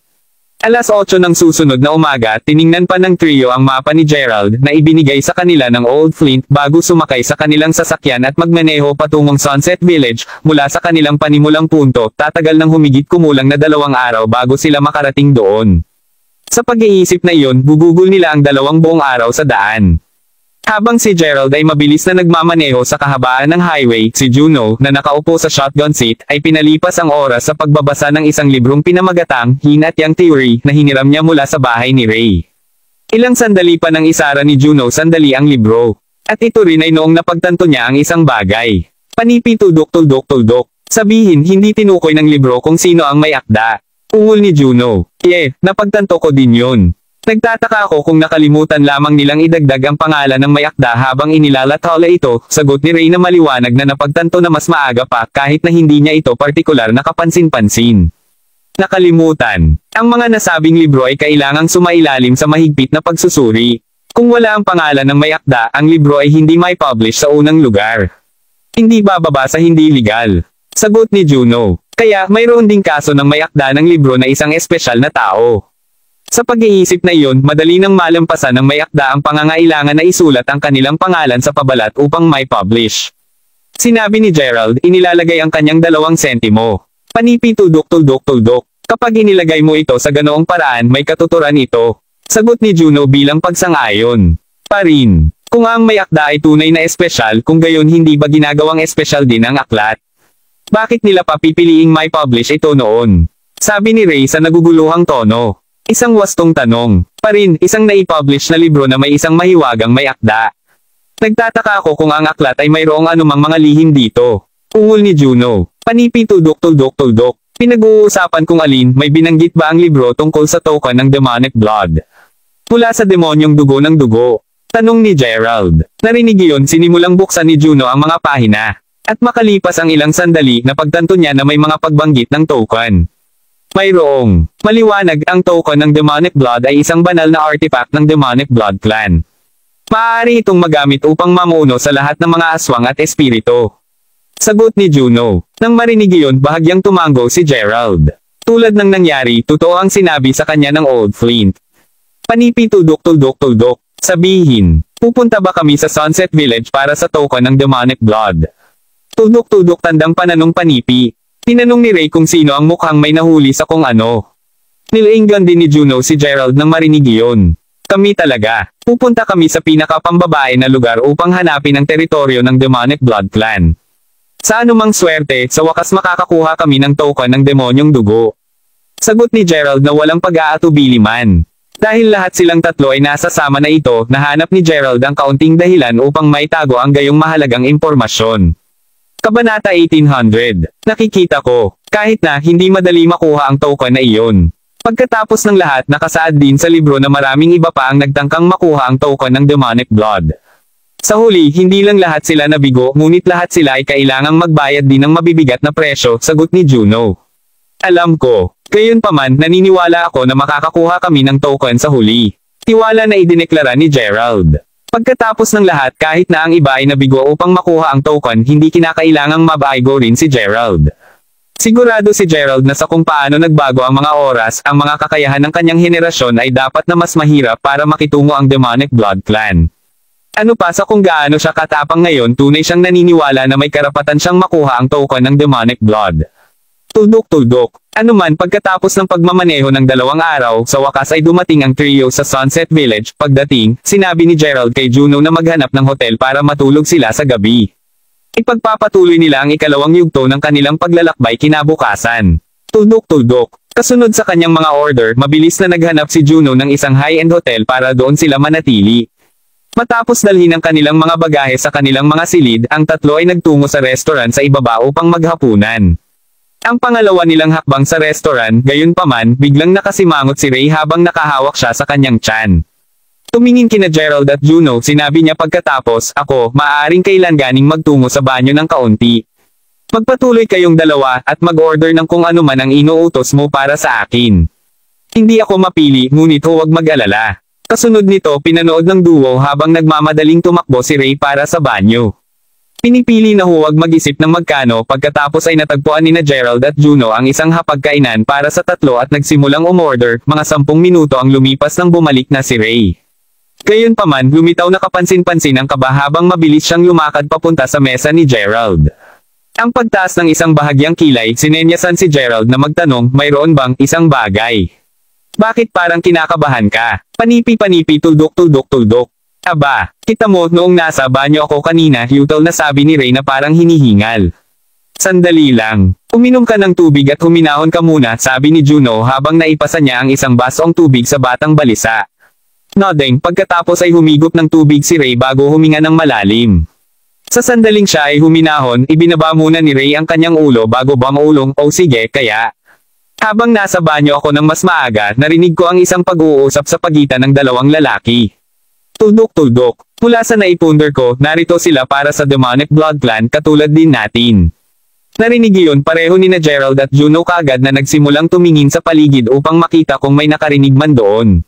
Speaker 3: Alas 8 ng susunod na umaga, tiningnan pa ng trio ang mapa ni Gerald na ibinigay sa kanila ng Old Flint bago sumakay sa kanilang sasakyan at magmaneho patungong Sunset Village. Mula sa kanilang panimulang punto, tatagal ng humigit kumulang na 2 araw bago sila makarating doon. Sa pag-iisip na iyon, bubugol nila ang 2 buong araw sa daan. Habang si Gerald ay mabilis na nagmamaneho sa kahabaan ng highway, si Juno, na nakaupo sa shotgun seat, ay pinalipas ang oras sa pagbabasa ng isang librong pinamagatang, Yin at Yang Theory, na hiniram niya mula sa bahay ni Ray. Ilang sandali pa nang isara ni Juno sandali ang libro. At ito rin ay noong napagtanto niya ang isang bagay. Panipi tuldok-tuldok-tuldok. Sabihin, hindi tinukoy ng libro kung sino ang may akda. Ungol ni Juno. Napagtanto ko din yun. Nagtataka ako kung nakalimutan lamang nilang idagdag ang pangalan ng may akda habang inilalathala ito, sagot ni Ray na maliwanag na napagtanto na mas maaga pa kahit na hindi niya ito partikular na kapansin-pansin. Nakalimutan. Ang mga nasabing libro ay kailangang sumailalim sa mahigpit na pagsusuri. Kung wala ang pangalan ng may akda, ang libro ay hindi may publish sa unang lugar. Hindi bababa sa hindi legal. Sagot ni Juno. Kaya, mayroon ding kaso ng may akda ng libro na isang espesyal na tao. Sa pag-iisip na iyon, madali nang malampasan ng may akda ang pangangailangan na isulat ang kanilang pangalan sa pabalat upang may publish. Sinabi ni Gerald, inilalagay ang kanyang 2 sentimo. Panipi tuldok-tuldok-tuldok. Kapag inilagay mo ito sa ganoong paraan, may katuturan ito. Sagot ni Juno bilang pagsang-ayon. Pa rin. Kung ang may akda ay tunay na espesyal, kung gayon hindi ba ginagawang espesyal din ang aklat? Bakit nila papipiliing may publish ito noon? Sabi ni Ray sa naguguluhang tono. Isang wastong tanong. Pa rin, isang naipublish na libro na may isang mahiwagang may akda. Nagtataka ako kung ang aklat ay mayroong anumang mga lihim dito. Ungol ni Juno. Panipi tuldok-tuldok-tuldok. Pinag-uusapan kung alin, may binanggit ba ang libro tungkol sa token ng demonic blood? Mula sa demonyong dugo ng dugo. Tanong ni Gerald. Narinig iyon, sinimulang buksan ni Juno ang mga pahina. At makalipas ang ilang sandali, napagtanto niya na may mga pagbanggit ng token. Mayroong. Maliwanag, ang token ng demonic blood ay isang banal na artifact ng demonic blood clan. Maaari itong magamit upang mamuno sa lahat ng mga aswang at espiritu. Sagot ni Juno. Nang marinig iyon, bahagyang tumango si Gerald. Tulad ng nangyari, totoo ang sinabi sa kanya ng Old Flint. Panipi tuldok. Sabihin, pupunta ba kami sa Sunset Village para sa token ng demonic blood? Tuldok tandang pananong Panipi. Tinanong ni Ray kung sino ang mukhang may nahuli sa kung ano. Nilainggan din ni Juno si Gerald nang marinig iyon. Kami talaga. Pupunta kami sa pinakapambabae na lugar upang hanapin ang teritoryo ng Demonic Blood Clan. Sa anumang swerte, sa wakas makakakuha kami ng token ng demonyong dugo. Sagot ni Gerald na walang pag-aatubili man. Dahil lahat silang tatlo ay nasa sama na ito, nahanap ni Gerald ang kaunting dahilan upang maitago ang gayong mahalagang impormasyon. Kabanata 1800. Nakikita ko, kahit na hindi madali makuha ang token na iyon. Pagkatapos ng lahat, nakasaad din sa libro na maraming iba pa ang nagtangkang makuha ang token ng demonic blood. Sa huli, hindi lang lahat sila nabigo, ngunit lahat sila ay kailangang magbayad din ng mabibigat na presyo, sagot ni Juno. Alam ko. Gayunpaman, naniniwala ako na makakakuha kami ng token sa huli. Tiwala na idineklara ni Gerald. Pagkatapos ng lahat, kahit na ang iba ay nabigo upang makuha ang token, hindi kinakailangang mabaigo rin si Gerald. Sigurado si Gerald na sa kung paano nagbago ang mga oras, ang mga kakayahan ng kanyang henerasyon ay dapat na mas mahirap para makitungo ang Demonic Blood Clan. Ano pa sa kung gaano siya katapang ngayon, tunay siyang naniniwala na may karapatan siyang makuha ang token ng Demonic Blood. Tuldok. Anuman pagkatapos ng pagmamaneho ng 2 araw, sa wakas ay dumating ang trio sa Sunset Village. Pagdating, sinabi ni Gerald kay Juno na maghanap ng hotel para matulog sila sa gabi. Ipagpapatuloy nila ang ikalawang yugto ng kanilang paglalakbay kinabukasan. Tuldok. Kasunod sa kanyang mga order, mabilis na naghanap si Juno ng isang high-end hotel para doon sila manatili. Matapos dalhin ang kanilang mga bagahe sa kanilang mga silid, ang tatlo ay nagtungo sa restaurant sa ibaba upang maghapunan. Ang pangalawa nilang hakbang sa restaurant, gayunpaman, biglang nakasimangot si Ray habang nakahawak siya sa kanyang tiyan. Tumingin kina Gerald at Juno, sinabi niya pagkatapos, ako, maaaring kailan ganing magtungo sa banyo ng kaunti. Magpatuloy kayong dalawa, at mag-order ng kung ano man ang inuutos mo para sa akin. Hindi ako mapili, ngunit huwag mag-alala. Kasunod nito, pinanood ng duo habang nagmamadaling tumakbo si Ray para sa banyo. Pinipili na huwag mag-isip ng magkano, pagkatapos ay natagpuan ni na Gerald at Juno ang isang hapagkainan para sa tatlo at nagsimulang umorder. Mga 10 minuto ang lumipas nang bumalik na si Ray. Gayunpaman, lumitaw na kapansin-pansin ang kaba habang mabilis siyang lumakad papunta sa mesa ni Gerald. Ang pagtaas ng isang bahagyang kilay, sinenyasan si Gerald na magtanong, mayroon bang isang bagay? Bakit parang kinakabahan ka? Panipi, tuldok. Aba, kita mo, noong nasa banyo ako kanina, yutal na sabi ni Ray na parang hinihingal. Sandali lang. Uminom ka ng tubig at huminahon ka muna, sabi ni Juno habang naipasa niya ang isang basong tubig sa batang balisa. Nodding, pagkatapos ay humigop ng tubig si Ray bago huminga ng malalim. Sa sandaling siya ay huminahon, ibinaba muna ni Ray ang kanyang ulo bago bamaulong, oh sige, kaya. Habang nasa banyo ako ng mas maaga, narinig ko ang isang pag-uusap sa pagitan ng 2 lalaki. Tuldok. Mula sa naipundar ko, narito sila para sa Demonic Blood Clan katulad din natin. Narinig iyon, pareho ni na Gerald at Juno kaagad na nagsimulang tumingin sa paligid upang makita kung may nakarinig man doon.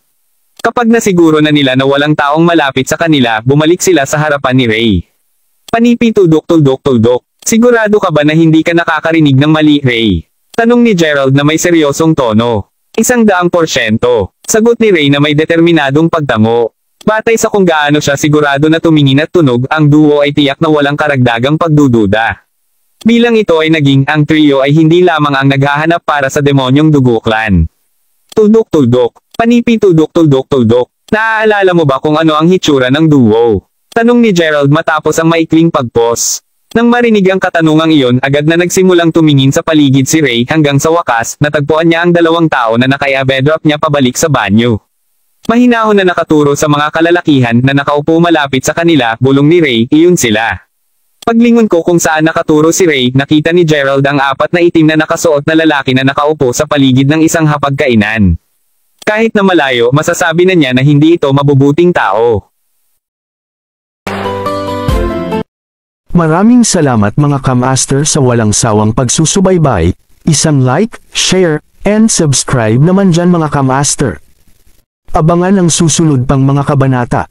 Speaker 3: Kapag nasiguro na nila na walang taong malapit sa kanila, bumalik sila sa harapan ni Ray. Panipi, tuldok. Sigurado ka ba na hindi ka nakakarinig ng mali, Ray? Tanong ni Gerald na may seryosong tono. 100%. Sagot ni Ray na may determinadong pagtango. Batay sa kung gaano siya sigurado na tumingin at tunog, ang duo ay tiyak na walang karagdagang pagdududa. Bilang ito ay naging, ang trio ay hindi lamang ang naghahanap para sa demonyong dugo clan. Tuldok. Panipi, tuldok. Naaalala mo ba kung ano ang hitsura ng duo? Tanong ni Gerald matapos ang maikling pagpos. Nang marinig ang katanungang iyon, agad na nagsimulang tumingin sa paligid si Ray hanggang sa wakas, natagpuan niya ang 2 tao na nakaiabedrop niya pabalik sa banyo. Mahinahon na nakaturo sa mga kalalakihan na nakaupo malapit sa kanila, bulong ni Ray, iyon sila. Paglingon ko kung saan nakaturo si Ray, nakita ni Gerald ang 4 na itim na nakasuot na lalaki na nakaupo sa paligid ng isang hapagkainan. Kahit na malayo, masasabi na niya na hindi ito mabubuting tao.
Speaker 1: Maraming salamat mga kamaster sa walang sawang pagsusubaybay, isang like, share, and subscribe naman dyan mga kamaster. Abangan ang susunod pang mga kabanata.